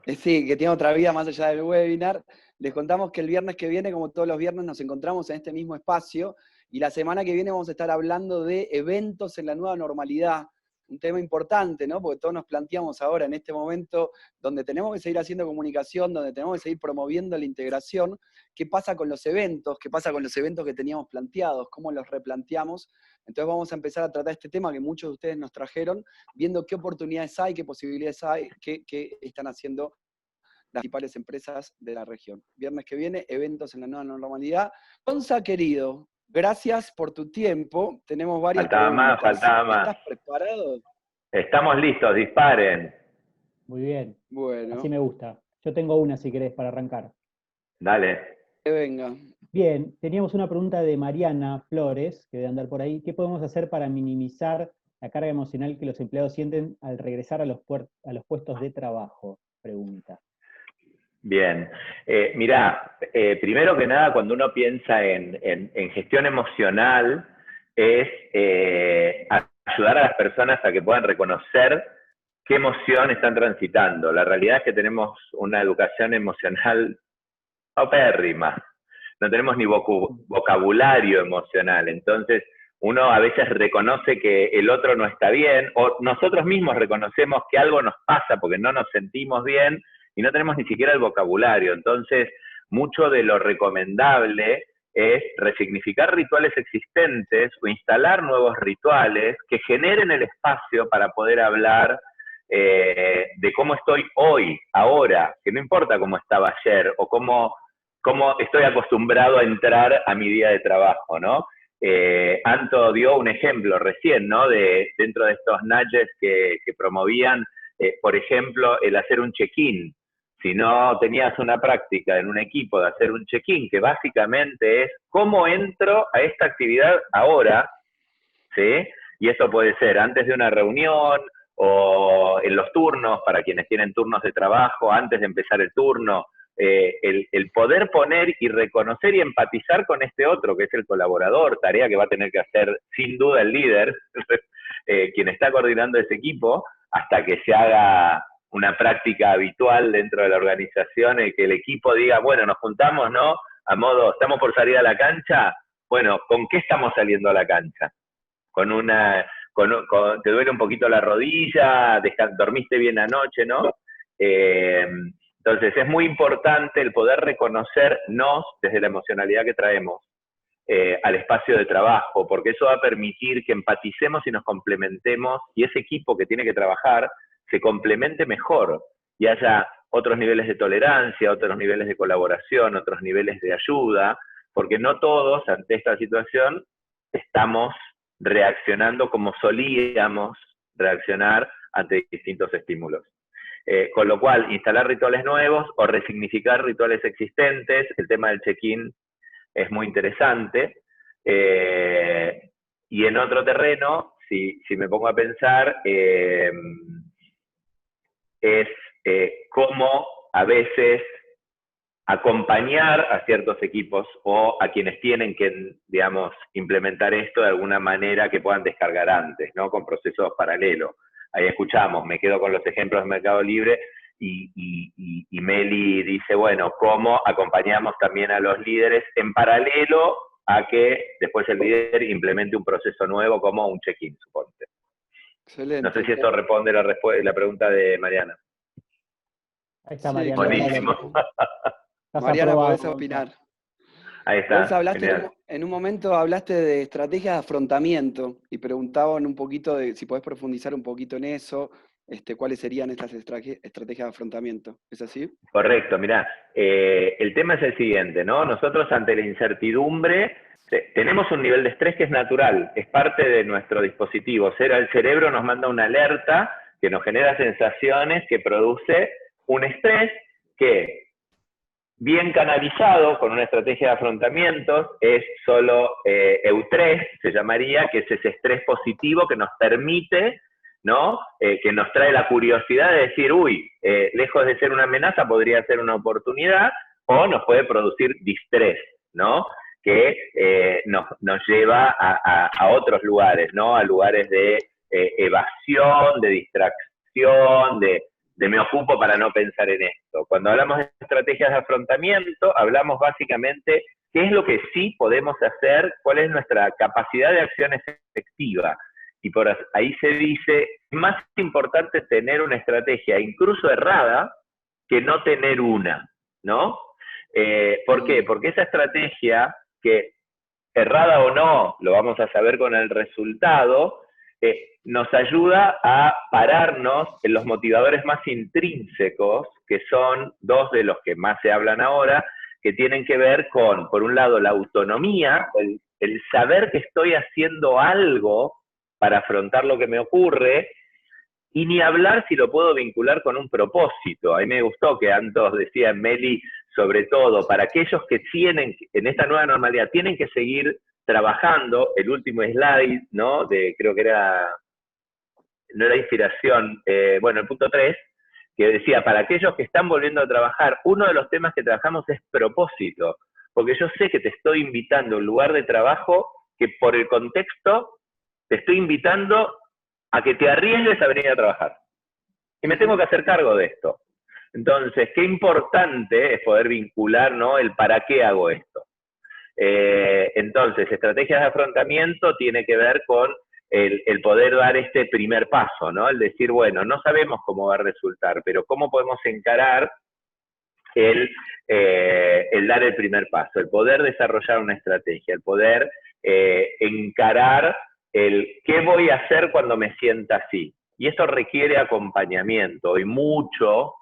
Sí, que tiene otra vida más allá del webinar. Les contamos que el viernes que viene, como todos los viernes, nos encontramos en este mismo espacio y la semana que viene vamos a estar hablando de eventos en la nueva normalidad. Un tema importante, ¿no? Porque todos nos planteamos ahora en este momento donde tenemos que seguir haciendo comunicación, donde tenemos que seguir promoviendo la integración, ¿qué pasa con los eventos? ¿Qué pasa con los eventos que teníamos planteados? ¿Cómo los replanteamos? Entonces vamos a empezar a tratar este tema que muchos de ustedes nos trajeron, viendo qué oportunidades hay, qué posibilidades hay, qué están haciendo las principales empresas de la región. Viernes que viene, eventos en la nueva normalidad. Gonza, querido, gracias por tu tiempo. Tenemos varias preguntas. Faltaba más. ¿Estás preparado? Estamos listos, disparen. Muy bien. Bueno, Así me gusta. Yo tengo una si querés para arrancar. Dale. que venga. Bien, teníamos una pregunta de Mariana Flores, que debe andar por ahí. ¿Qué podemos hacer para minimizar la carga emocional que los empleados sienten al regresar a los puestos de trabajo? Pregunta. Bien. Mirá, primero que nada, cuando uno piensa en gestión emocional, es ayudar a las personas a que puedan reconocer qué emoción están transitando. La realidad es que tenemos una educación emocional paupérrima. No tenemos ni vocabulario emocional. Entonces, uno a veces reconoce que el otro no está bien, o nosotros mismos reconocemos que algo nos pasa porque no nos sentimos bien, y no tenemos ni siquiera el vocabulario. Entonces, mucho de lo recomendable es resignificar rituales existentes o instalar nuevos rituales que generen el espacio para poder hablar de cómo estoy hoy, ahora, que no importa cómo estaba ayer o cómo estoy acostumbrado a entrar a mi día de trabajo, ¿no? Anto dio un ejemplo recién, ¿no? Dentro de estos nudges que promovían, por ejemplo, el hacer un check-in. Si no tenías una práctica en un equipo de hacer un check-in, que básicamente es cómo entro a esta actividad ahora, ¿sí? Y esto puede ser antes de una reunión o en los turnos, para quienes tienen turnos de trabajo, antes de empezar el turno, el poder poner y reconocer y empatizar con este otro, que es el colaborador, tarea que va a tener que hacer sin duda el líder, quien está coordinando ese equipo, hasta que se haga una práctica habitual dentro de la organización, y que el equipo diga, bueno, nos juntamos, ¿no? A modo, estamos por salir a la cancha, bueno, ¿con qué estamos saliendo a la cancha? Te duele un poquito la rodilla, dormiste bien anoche, ¿no? Entonces es muy importante el poder reconocernos desde la emocionalidad que traemos al espacio de trabajo, porque eso va a permitir que empaticemos y nos complementemos, y ese equipo que tiene que trabajar se complemente mejor y haya otros niveles de tolerancia, otros niveles de colaboración, otros niveles de ayuda, porque no todos ante esta situación estamos reaccionando como solíamos reaccionar ante distintos estímulos. Con lo cual, instalar rituales nuevos o resignificar rituales existentes, el tema del check-in es muy interesante. Y en otro terreno, si me pongo a pensar, es cómo a veces acompañar a ciertos equipos o a quienes tienen que, digamos, implementar esto de alguna manera que puedan descargar antes, ¿no? Con procesos paralelos. Ahí escuchamos, me quedo con los ejemplos de Mercado Libre y Meli dice, bueno, ¿cómo acompañamos también a los líderes en paralelo a que después el líder implemente un proceso nuevo como un check-in, suponte? Excelente. No sé si esto responde la pregunta de Mariana. Ahí está Sí, Mariana. Buenísimo. Mariana, podés opinar. Ahí está. Vos en un momento hablaste de estrategias de afrontamiento y preguntaban un poquito de si podés profundizar un poquito en eso, cuáles serían estas estrategias de afrontamiento. ¿Es así? Correcto, mirá, el tema es el siguiente, ¿no? Nosotros ante la incertidumbre tenemos un nivel de estrés que es natural, es parte de nuestro dispositivo. El cerebro nos manda una alerta que nos genera sensaciones, que produce un estrés que, bien canalizado con una estrategia de afrontamientos, es solo eustrés, se llamaría, que es ese estrés positivo que nos permite, ¿no? Que nos trae la curiosidad de decir, uy, lejos de ser una amenaza, podría ser una oportunidad, o nos puede producir distrés, ¿no? Que nos lleva a otros lugares, ¿no? A lugares de evasión, de distracción, de me ocupo para no pensar en esto. Cuando hablamos de estrategias de afrontamiento, hablamos básicamente qué es lo que sí podemos hacer, cuál es nuestra capacidad de acción efectiva. Y por ahí se dice, es más importante tener una estrategia incluso errada que no tener una, ¿no? ¿Por qué? Porque esa estrategia, que errada o no, lo vamos a saber con el resultado, nos ayuda a pararnos en los motivadores más intrínsecos, que son dos de los que más se hablan ahora, que tienen que ver con, por un lado, la autonomía, el saber que estoy haciendo algo para afrontar lo que me ocurre, y ni hablar si lo puedo vincular con un propósito. A mí me gustó que Antos decía en Meli, sobre todo, para aquellos que tienen, en esta nueva normalidad, tienen que seguir trabajando, el último slide, ¿no? Creo que era, no era inspiración, bueno, el punto 3, que decía, para aquellos que están volviendo a trabajar, uno de los temas que trabajamos es propósito, porque yo sé que te estoy invitando a un lugar de trabajo que por el contexto te estoy invitando a que te arriesgues a venir a trabajar. Y me tengo que hacer cargo de esto. Entonces, qué importante es poder vincular, ¿no?, el para qué hago esto. Entonces, estrategias de afrontamiento tiene que ver con el poder dar este primer paso, ¿no? El decir, bueno, no sabemos cómo va a resultar, pero cómo podemos encarar el dar el primer paso, el poder desarrollar una estrategia, el poder encarar el qué voy a hacer cuando me sienta así. Y esto requiere acompañamiento, y mucho,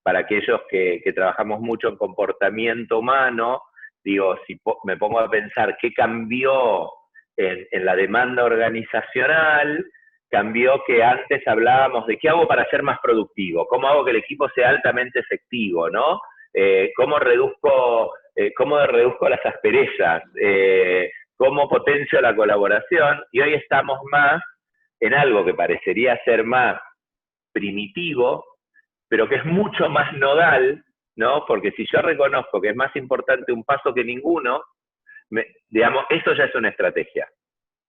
para aquellos que trabajamos mucho en comportamiento humano, digo, si me pongo a pensar qué cambió en la demanda organizacional, cambió que antes hablábamos de qué hago para ser más productivo, cómo hago que el equipo sea altamente efectivo, ¿no? Cómo reduzco las asperezas, cómo potencio la colaboración, y hoy estamos más en algo que parecería ser más primitivo, pero que es mucho más nodal, ¿no? Porque si yo reconozco que es más importante un paso que ninguno, digamos, eso ya es una estrategia.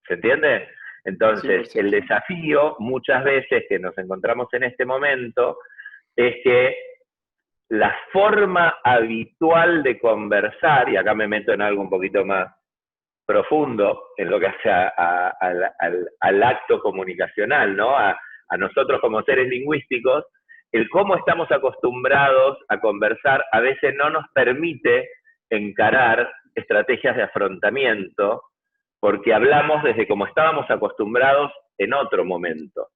¿Se entiende? Entonces, 100%. El desafío, muchas veces que nos encontramos en este momento, es que la forma habitual de conversar, y acá me meto en algo un poquito más profundo, en lo que hace al acto comunicacional, ¿no? A nosotros como seres lingüísticos, el cómo estamos acostumbrados a conversar a veces no nos permite encarar estrategias de afrontamiento, porque hablamos desde como estábamos acostumbrados en otro momento.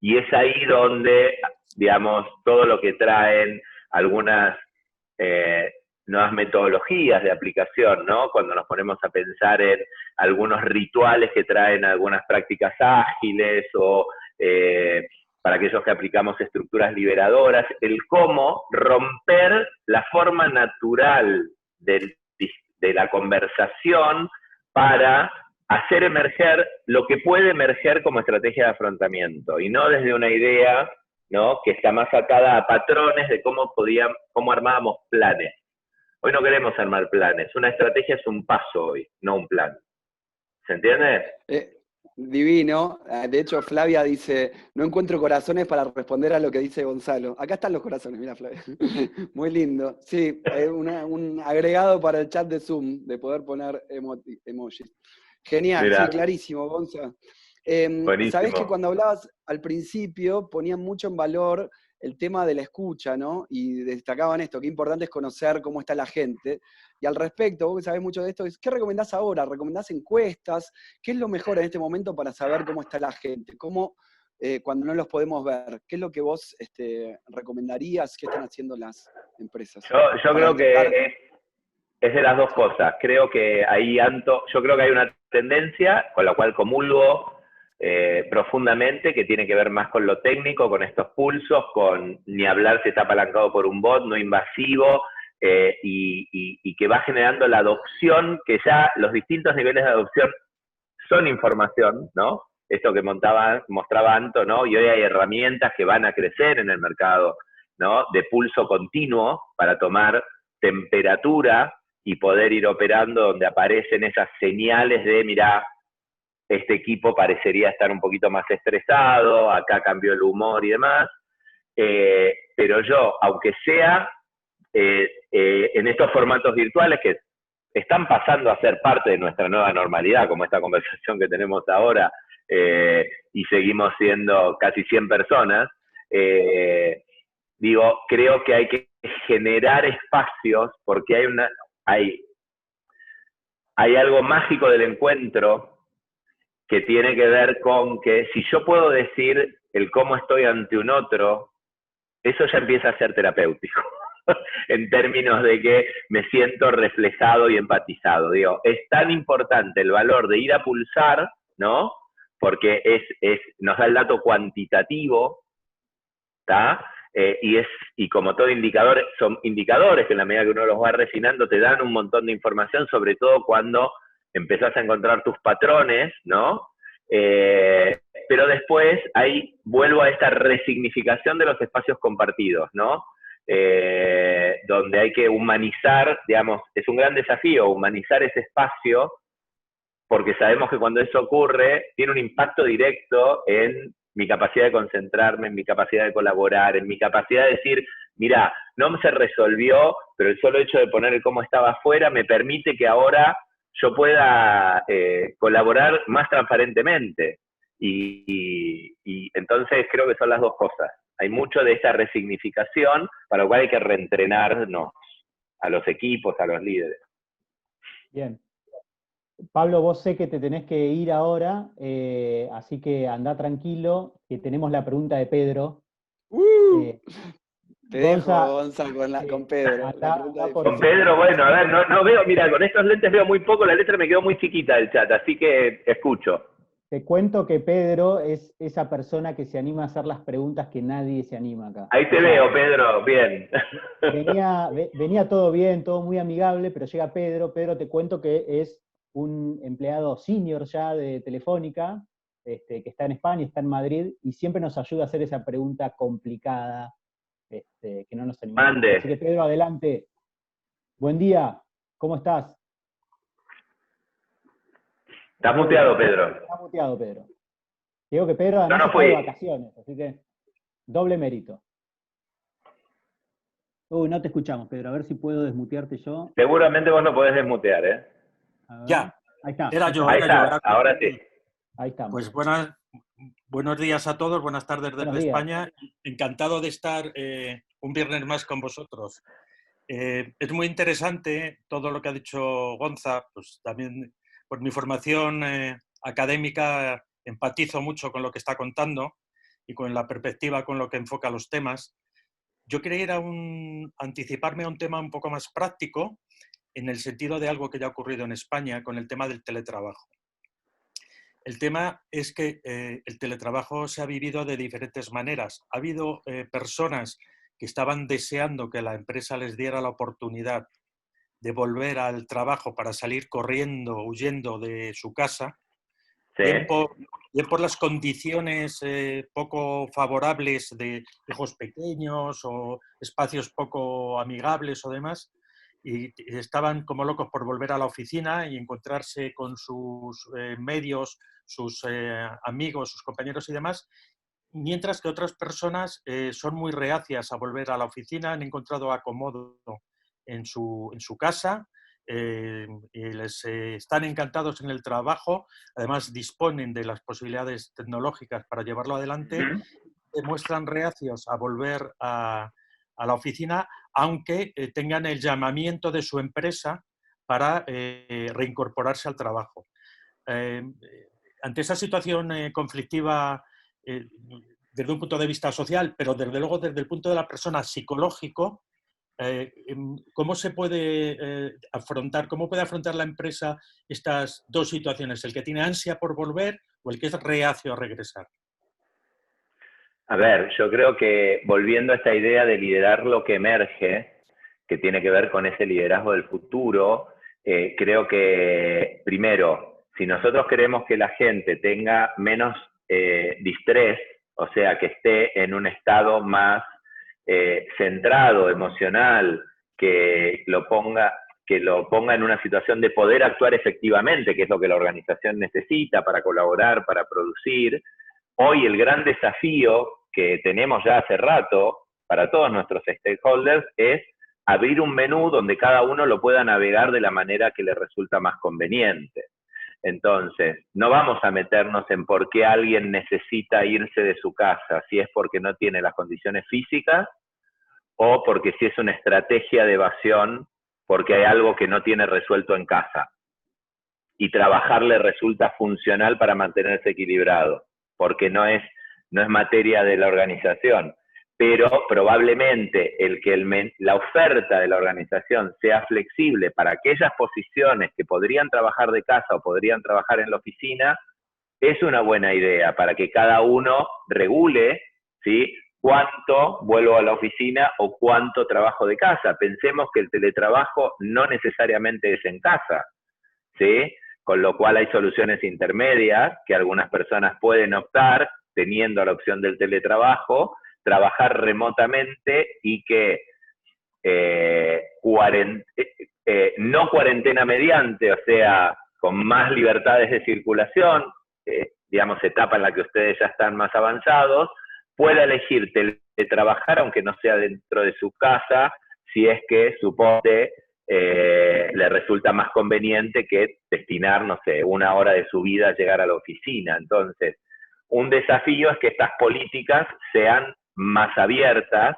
Y es ahí donde, digamos, todo lo que traen algunas nuevas metodologías de aplicación, ¿no? Cuando nos ponemos a pensar en algunos rituales que traen algunas prácticas ágiles, o para aquellos que aplicamos estructuras liberadoras, el cómo romper la forma natural de la conversación para hacer emerger lo que puede emerger como estrategia de afrontamiento, y no desde una idea, ¿no?, que está más atada a patrones de cómo armábamos planes. Hoy no queremos armar planes, una estrategia es un paso hoy, no un plan. ¿Se entiende? Divino. De hecho, Flavia dice, no encuentro corazones para responder a lo que dice Gonzalo. Acá están los corazones, mira, Flavia. Muy lindo. Sí, un agregado para el chat de Zoom, de poder poner emojis. Genial, mirá. Sí, clarísimo, Gonzalo. Sabés que cuando hablabas al principio, ponían mucho en valor el tema de la escucha, ¿no? Y destacaban esto, qué importante es conocer cómo está la gente. Y al respecto, vos que sabés mucho de esto, ¿qué recomendás ahora? ¿Recomendás encuestas? ¿Qué es lo mejor en este momento para saber cómo está la gente? ¿Cómo, cuando no los podemos ver, qué es lo que vos recomendarías que están haciendo las empresas? Yo creo que es de las dos cosas. Creo que ahí, yo creo que hay una tendencia con la cual comulgo profundamente, que tiene que ver más con lo técnico, con estos pulsos, con ni hablar si está apalancado por un bot, no invasivo, y que va generando la adopción, que ya los distintos niveles de adopción son información, ¿no? Esto que mostraba Anto, ¿no? Y hoy hay herramientas que van a crecer en el mercado, ¿no?, de pulso continuo para tomar temperatura y poder ir operando donde aparecen esas señales de, mirá, este equipo parecería estar un poquito más estresado, acá cambió el humor y demás, pero yo, aunque sea en estos formatos virtuales que están pasando a ser parte de nuestra nueva normalidad, como esta conversación que tenemos ahora, y seguimos siendo casi 100 personas, digo, creo que hay que generar espacios, porque hay algo mágico del encuentro que tiene que ver con que si yo puedo decir el cómo estoy ante un otro, eso ya empieza a ser terapéutico, en términos de que me siento reflejado y empatizado. Digo, es tan importante el valor de ir a pulsar, ¿no? Porque nos da el dato cuantitativo, ¿tá? Y como todo indicador, son indicadores que en la medida que uno los va refinando te dan un montón de información, sobre todo cuando empezás a encontrar tus patrones, ¿no? Pero después ahí vuelvo a esta resignificación de los espacios compartidos, ¿no? Donde hay que humanizar, digamos, es un gran desafío humanizar ese espacio, porque sabemos que cuando eso ocurre tiene un impacto directo en mi capacidad de concentrarme, en mi capacidad de colaborar, en mi capacidad de decir, mira, no se resolvió, pero el solo hecho de poner el cómo estaba afuera me permite que ahora yo pueda colaborar más transparentemente. Y entonces creo que son las dos cosas. Hay mucho de esta resignificación, para lo cual hay que reentrenarnos a los equipos, a los líderes. Bien. Pablo, vos sé que te tenés que ir ahora, así que andá tranquilo, que tenemos la pregunta de Pedro. Te dejo, Gonza, con Pedro. Con Pedro, bueno, a ver, no veo, mira, con estos lentes veo muy poco, la letra me quedó muy chiquita del chat, así que escucho. Te cuento que Pedro es esa persona que se anima a hacer las preguntas que nadie se anima acá. Ahí te veo, Pedro, bien. Venía todo bien, todo muy amigable, pero llega Pedro. Pedro, te cuento que es un empleado senior ya de Telefónica, que está en España, está en Madrid, y siempre nos ayuda a hacer esa pregunta complicada, que no nos animamos. Mande. Así que Pedro, adelante. Buen día, ¿cómo estás? Estás muteado, Pedro. Está muteado, Pedro. Digo que Pedro además no está de vacaciones, así que doble mérito. Uy, no te escuchamos, Pedro. A ver si puedo desmutearte yo. Seguramente vos no podés desmutear, ¿eh? Ya. Ahí está. Era yo. Ahora sí. Ahí estamos. Pues buenos días a todos, buenas tardes desde España. Encantado de estar un viernes más con vosotros. Es muy interesante todo lo que ha dicho Gonza, pues también por mi formación académica empatizo mucho con lo que está contando y con la perspectiva con lo que enfoca los temas. Yo quería anticiparme a un tema un poco más práctico en el sentido de algo que ya ha ocurrido en España con el tema del teletrabajo. El tema es que el teletrabajo se ha vivido de diferentes maneras. Ha habido personas que estaban deseando que la empresa les diera la oportunidad de volver al trabajo para salir corriendo, huyendo de su casa, sí. bien por las condiciones poco favorables de hijos pequeños o espacios poco amigables o demás, y estaban como locos por volver a la oficina y encontrarse con sus medios, sus amigos, sus compañeros y demás, mientras que otras personas son muy reacias a volver a la oficina, han encontrado acomodo en su casa, y les están encantados en el trabajo, además disponen de las posibilidades tecnológicas para llevarlo adelante, muestran reacios a volver a la oficina, aunque tengan el llamamiento de su empresa para reincorporarse al trabajo. Ante esa situación conflictiva desde un punto de vista social, pero desde luego desde el punto de la persona psicológico, ¿cómo se puede afrontar, cómo puede afrontar la empresa estas dos situaciones, el que tiene ansia por volver o el que es reacio a regresar? A ver, yo creo que volviendo a esta idea de liderar lo que emerge, que tiene que ver con ese liderazgo del futuro, creo que primero, si nosotros queremos que la gente tenga menos distrés, o sea, que esté en un estado más centrado, emocional que lo ponga en una situación de poder actuar efectivamente, que es lo que la organización necesita para colaborar, para producir. Hoy el gran desafío que tenemos ya hace rato para todos nuestros stakeholders es abrir un menú donde cada uno lo pueda navegar de la manera que le resulta más conveniente. Entonces, no vamos a meternos en por qué alguien necesita irse de su casa, si es porque no tiene las condiciones físicas o porque si es una estrategia de evasión porque hay algo que no tiene resuelto en casa. Y trabajar le resulta funcional para mantenerse equilibrado, porque no es materia de la organización. Pero probablemente el que la oferta de la organización sea flexible para aquellas posiciones que podrían trabajar de casa o podrían trabajar en la oficina, es una buena idea para que cada uno regule, ¿sí?, cuánto vuelvo a la oficina o cuánto trabajo de casa. Pensemos que el teletrabajo no necesariamente es en casa, ¿sí? Con lo cual hay soluciones intermedias que algunas personas pueden optar, teniendo la opción del teletrabajo, trabajar remotamente y que no cuarentena mediante, o sea, con más libertades de circulación, digamos, etapa en la que ustedes ya están más avanzados, pueda elegir teletrabajar, aunque no sea dentro de su casa, si es que supone le resulta más conveniente que destinar, no sé, 1 hora de su vida a llegar a la oficina. Entonces, un desafío es que estas políticas sean más abiertas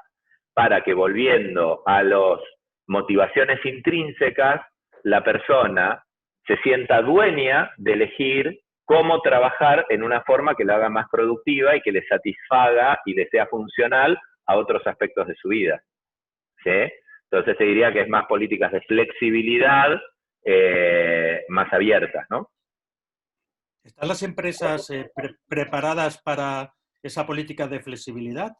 para que, volviendo a las motivaciones intrínsecas, la persona se sienta dueña de elegir cómo trabajar en una forma que la haga más productiva y que le satisfaga y le sea funcional a otros aspectos de su vida, ¿sí? Entonces te diría que es más políticas de flexibilidad más abiertas, ¿no? ¿Están las empresas preparadas para esa política de flexibilidad?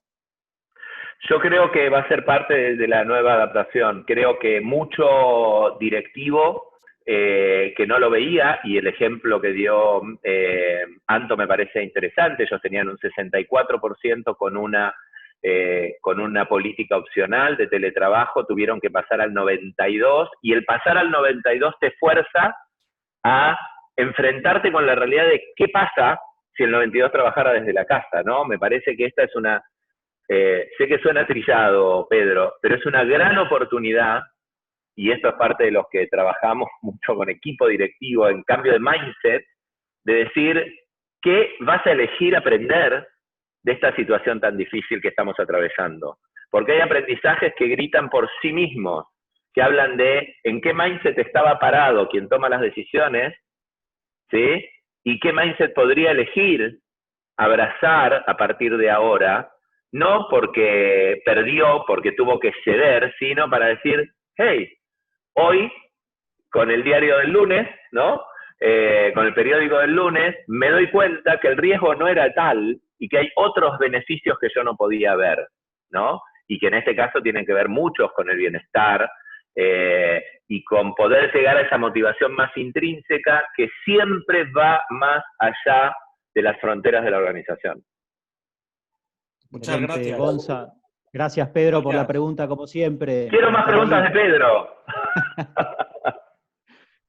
Yo creo que va a ser parte de la nueva adaptación. Creo que mucho directivo que no lo veía, y el ejemplo que dio Anto me parece interesante. Ellos tenían un 64% con una política opcional de teletrabajo, tuvieron que pasar al 92%, y el pasar al 92% te fuerza a enfrentarte con la realidad de qué pasa si el 92% trabajara desde la casa, ¿no? Me parece que esta es una... sé que suena trillado, Pedro, pero es una gran oportunidad, y esto es parte de los que trabajamos mucho con equipo directivo en cambio de mindset, de decir qué vas a elegir aprender de esta situación tan difícil que estamos atravesando. Porque hay aprendizajes que gritan por sí mismos, que hablan de en qué mindset estaba parado quien toma las decisiones, ¿sí? Y qué mindset podría elegir abrazar a partir de ahora, no porque perdió, porque tuvo que ceder, sino para decir, hey, hoy, con el diario del lunes, ¿no? Con el periódico del lunes, me doy cuenta que el riesgo no era tal y que hay otros beneficios que yo no podía ver, ¿no? Y que en este caso tienen que ver muchos con el bienestar y con poder llegar a esa motivación más intrínseca que siempre va más allá de las fronteras de la organización. Muchas gracias. Gonza. Gracias, Pedro, por la pregunta, como siempre. Quiero más preguntas de Pedro.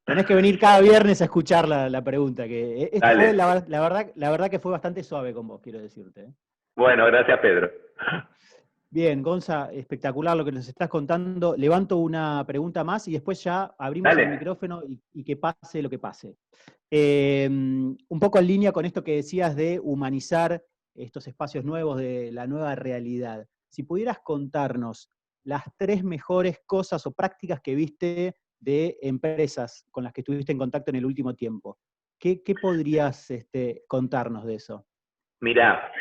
Tenés que venir cada viernes a escuchar la pregunta, que esta fue, la verdad que fue bastante suave con vos, quiero decirte. Bueno, gracias, Pedro. Bien, Gonza, espectacular lo que nos estás contando. Levanto una pregunta más y después ya abrimos el micrófono y que pase lo que pase. Un poco en línea con esto que decías de humanizar estos espacios nuevos de la nueva realidad. Si pudieras contarnos las 3 mejores cosas o prácticas que viste de empresas con las que estuviste en contacto en el último tiempo, ¿qué podrías contarnos de eso? Mirá,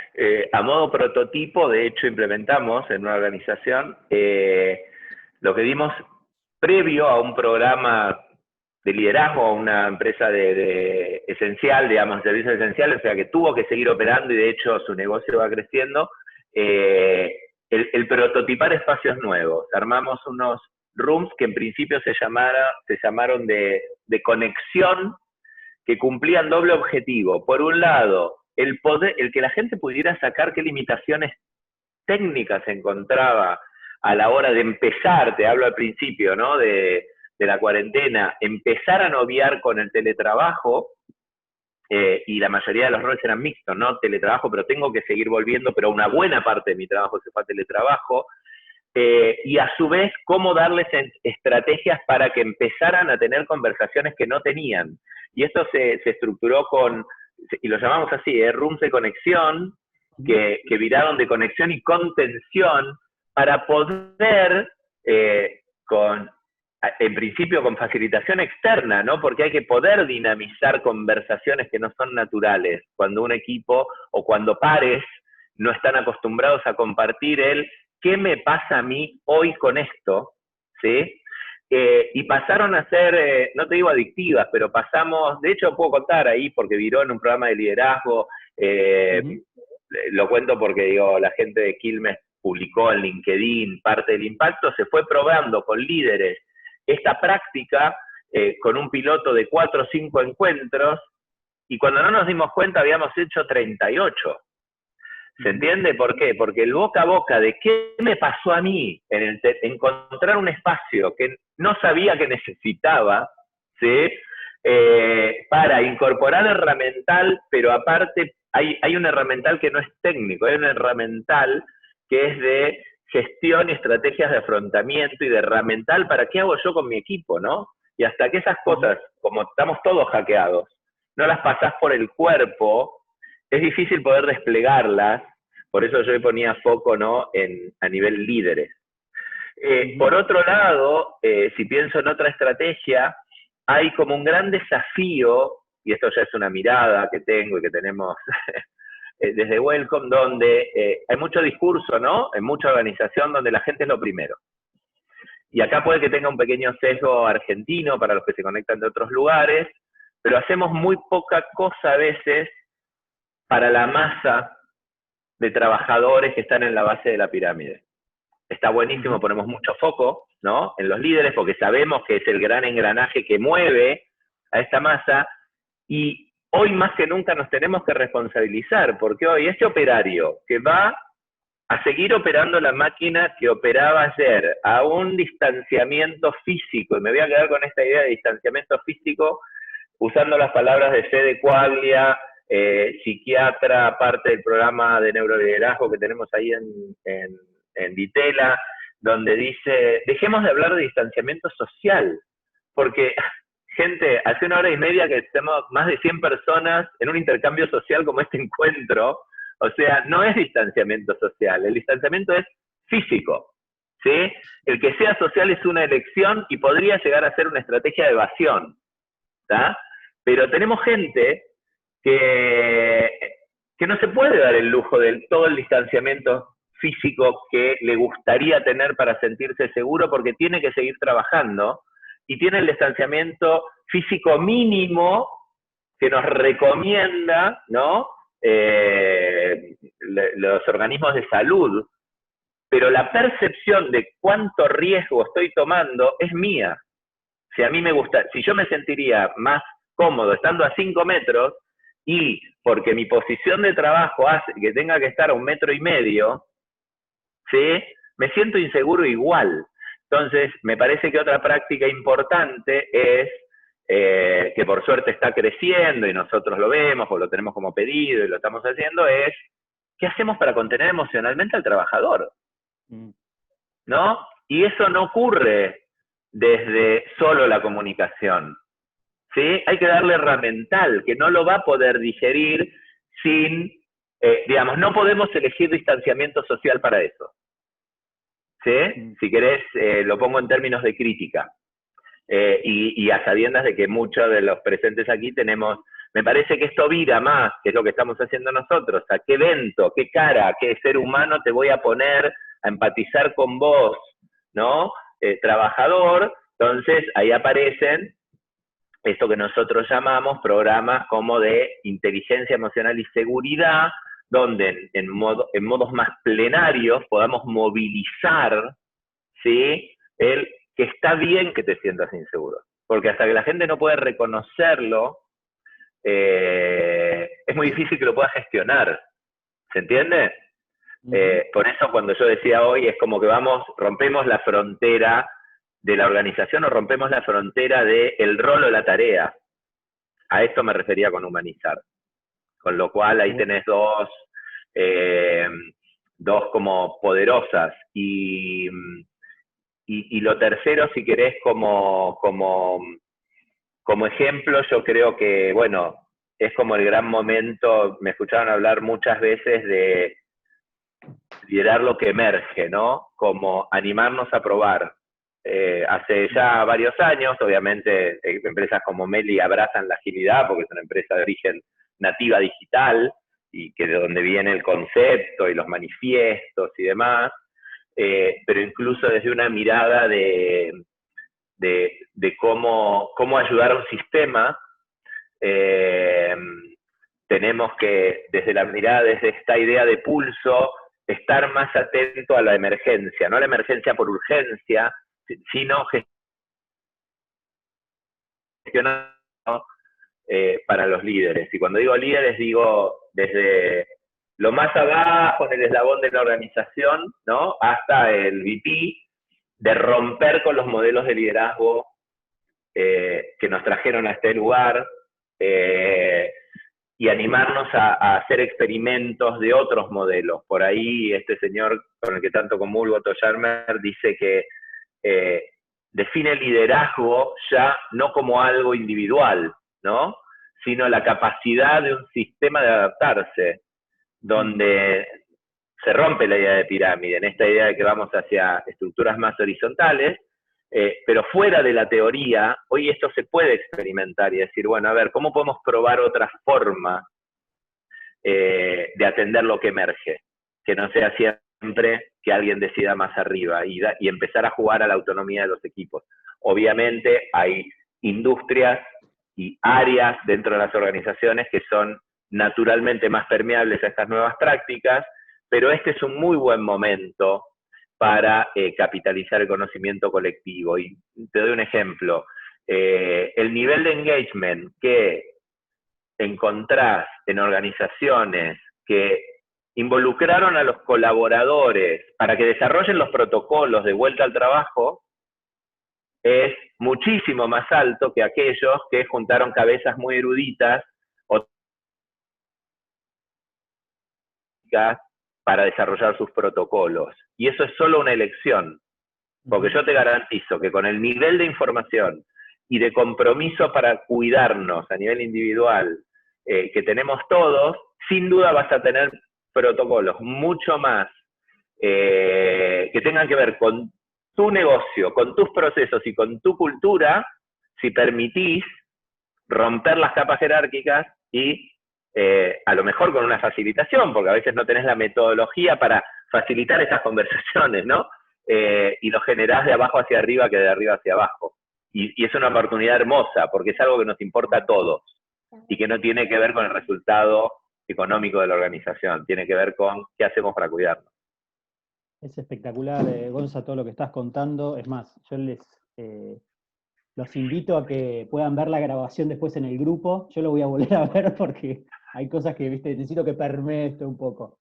a modo prototipo, de hecho implementamos en una organización lo que dimos previo a un programa de liderazgo a una empresa de esencial, digamos, servicios esenciales, o sea que tuvo que seguir operando y de hecho su negocio va creciendo. El prototipar espacios nuevos. Armamos unos rooms que en principio se llamaron de conexión, que cumplían doble objetivo. Por un lado, el que la gente pudiera sacar qué limitaciones técnicas encontraba a la hora de empezar, te hablo al principio, ¿no? De la cuarentena, empezar a noviar con el teletrabajo, y la mayoría de los roles eran mixtos, ¿no? Teletrabajo, pero tengo que seguir volviendo, pero una buena parte de mi trabajo se fue a teletrabajo, y a su vez, cómo darles estrategias para que empezaran a tener conversaciones que no tenían. Y esto se estructuró con, y lo llamamos así, rooms de conexión, que viraron de conexión y contención, para poder, en principio con facilitación externa, ¿no? Porque hay que poder dinamizar conversaciones que no son naturales, cuando un equipo o cuando pares no están acostumbrados a compartir el ¿qué me pasa a mí hoy con esto? ¿Sí? Y pasaron a ser, no te digo adictivas, pero pasamos, de hecho puedo contar ahí, porque viró en un programa de liderazgo, lo cuento porque digo, la gente de Quilmes publicó en LinkedIn parte del impacto, se fue probando con líderes esta práctica, con un piloto de 4 o 5 encuentros, y cuando no nos dimos cuenta habíamos hecho 38. ¿Se entiende por qué? Porque el boca a boca de qué me pasó a mí en encontrar un espacio que no sabía que necesitaba, ¿sí? Para incorporar herramental, pero aparte hay un herramental que no es técnico, hay un herramental que es de gestión y estrategias de afrontamiento y de herramental para qué hago yo con mi equipo, ¿no? Y hasta que esas cosas, como estamos todos hackeados, no las pasás por el cuerpo, es difícil poder desplegarlas, por eso yo ponía foco, ¿no? a nivel líderes. Por otro lado, si pienso en otra estrategia, hay como un gran desafío, y esto ya es una mirada que tengo y que tenemos desde Welcome, donde hay mucho discurso, ¿no? En mucha organización donde la gente es lo primero. Y acá puede que tenga un pequeño sesgo argentino para los que se conectan de otros lugares, pero hacemos muy poca cosa a veces para la masa de trabajadores que están en la base de la pirámide. Está buenísimo, ponemos mucho foco, ¿no? En los líderes, porque sabemos que es el gran engranaje que mueve a esta masa, y hoy más que nunca nos tenemos que responsabilizar, porque hoy este operario que va a seguir operando la máquina que operaba ayer, a un distanciamiento físico, y me voy a quedar con esta idea de distanciamiento físico, usando las palabras de Fede Quaglia, psiquiatra, parte del programa de neuroliderazgo que tenemos ahí en Ditela, donde dice, dejemos de hablar de distanciamiento social, porque, gente, hace 1 hora y media que estamos más de 100 personas en un intercambio social como este encuentro, o sea, no es distanciamiento social, el distanciamiento es físico, ¿sí? El que sea social es una elección y podría llegar a ser una estrategia de evasión, ¿tá? Pero tenemos gente que no se puede dar el lujo de todo el distanciamiento físico que le gustaría tener para sentirse seguro, porque tiene que seguir trabajando, y tiene el distanciamiento físico mínimo que nos recomienda, ¿no? Los organismos de salud, pero la percepción de cuánto riesgo estoy tomando es mía. Si a mí me gusta, si yo me sentiría más cómodo estando a 5 metros, y porque mi posición de trabajo hace que tenga que estar a 1,5 metros, ¿sí? Me siento inseguro igual. Entonces, me parece que otra práctica importante es, que por suerte está creciendo y nosotros lo vemos o lo tenemos como pedido y lo estamos haciendo, es ¿qué hacemos para contener emocionalmente al trabajador? ¿No? Y eso no ocurre desde solo la comunicación, ¿sí? Hay que darle herramental, que no lo va a poder digerir sin, digamos, no podemos elegir distanciamiento social para eso, ¿sí? Si querés, lo pongo en términos de crítica. Y a sabiendas de que muchos de los presentes aquí tenemos, me parece que esto vira más, que es lo que estamos haciendo nosotros, a qué evento, qué cara, qué ser humano te voy a poner a empatizar con vos, ¿no? Trabajador. Entonces ahí aparecen esto que nosotros llamamos programas como de inteligencia emocional y seguridad, donde en modos más plenarios podamos movilizar, ¿sí? El que está bien que te sientas inseguro. Porque hasta que la gente no puede reconocerlo, es muy difícil que lo pueda gestionar. ¿Se entiende? Por eso cuando yo decía hoy, es como que rompemos la frontera de la organización o rompemos la frontera del rol o la tarea. A esto me refería con humanizar. Con lo cual ahí tenés dos como poderosas. Y lo tercero, si querés, como ejemplo, yo creo que, bueno, es como el gran momento, me escucharon hablar muchas veces de liderar lo que emerge, ¿no? Como animarnos a probar. Hace ya varios años, obviamente, empresas como Meli abrazan la agilidad porque es una empresa de origen nativa digital y que de donde viene el concepto y los manifiestos y demás, pero incluso desde una mirada de cómo ayudar a un sistema, tenemos que, desde la mirada, desde esta idea de pulso, estar más atento a la emergencia, no a la emergencia por urgencia, sino gestionar para los líderes. Y cuando digo líderes, digo desde lo más abajo en el eslabón de la organización, ¿no? Hasta el VP, de romper con los modelos de liderazgo que nos trajeron a este lugar, y animarnos a hacer experimentos de otros modelos. Por ahí este señor con el que tanto comulgo, Otto Scharmer, dice que define el liderazgo ya no como algo individual, ¿no? Sino la capacidad de un sistema de adaptarse, donde se rompe la idea de pirámide, en esta idea de que vamos hacia estructuras más horizontales, pero fuera de la teoría, hoy esto se puede experimentar y decir, bueno, a ver, ¿cómo podemos probar otra forma de atender lo que emerge? Que no sea siempre que alguien decida más arriba y empezar a jugar a la autonomía de los equipos. Obviamente hay industrias y áreas dentro de las organizaciones que son naturalmente más permeables a estas nuevas prácticas, pero este es un muy buen momento para capitalizar el conocimiento colectivo. Y te doy un ejemplo. El nivel de engagement que encontrás en organizaciones que involucraron a los colaboradores para que desarrollen los protocolos de vuelta al trabajo es muchísimo más alto que aquellos que juntaron cabezas muy eruditas o para desarrollar sus protocolos. Y eso es solo una elección, porque yo te garantizo que con el nivel de información y de compromiso para cuidarnos a nivel individual que tenemos todos, sin duda vas a tener protocolos mucho más que tengan que ver con tu negocio, con tus procesos y con tu cultura, si permitís romper las capas jerárquicas y a lo mejor con una facilitación, porque a veces no tenés la metodología para facilitar esas conversaciones, ¿no? Y lo generás de abajo hacia arriba que de arriba hacia abajo. Y es una oportunidad hermosa, porque es algo que nos importa a todos y que no tiene que ver con el resultado económico de la organización, tiene que ver con qué hacemos para cuidarnos. Es espectacular, Gonza, todo lo que estás contando. Es más, yo los invito a que puedan ver la grabación después en el grupo. Yo lo voy a volver a ver porque hay cosas que, viste, necesito que permee esto un poco.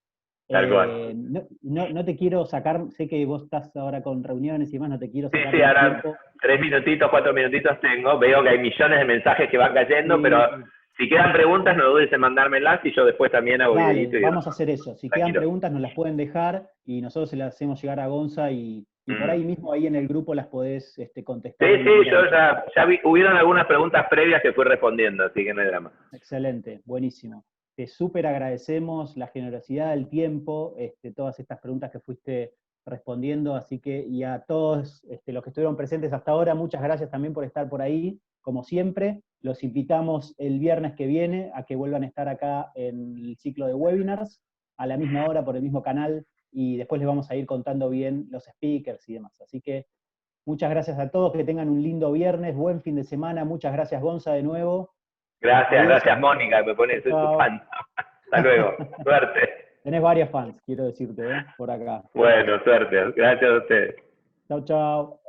Tal cual. No te quiero sacar, sé que vos estás ahora con reuniones y demás, no te quiero sacar Sí, ahora tiempo. 3 minutitos, 4 minutitos tengo, veo que hay millones de mensajes que van cayendo, sí, pero si quedan preguntas no dudes en mandármelas y yo después también hago videito. Vamos a hacer eso, si quedan preguntas nos las pueden dejar y nosotros se las hacemos llegar a Gonza y por ahí mismo ahí en el grupo las podés contestar. Sí, yo ya hubieron algunas preguntas previas que fui respondiendo, así que no hay drama. Excelente, buenísimo. Te súper agradecemos la generosidad, el tiempo, todas estas preguntas que fuiste respondiendo, así que, y a todos los que estuvieron presentes hasta ahora, muchas gracias también por estar por ahí, como siempre. Los invitamos el viernes que viene a que vuelvan a estar acá en el ciclo de webinars, a la misma hora, por el mismo canal, y después les vamos a ir contando bien los speakers y demás. Así que muchas gracias a todos, que tengan un lindo viernes, buen fin de semana, muchas gracias Gonza de nuevo. Gracias Mónica, me pones, soy tu fan. Hasta luego, suerte. Tenés varias fans, quiero decirte, por acá. Bueno, suerte, gracias a ustedes. Chau, chau.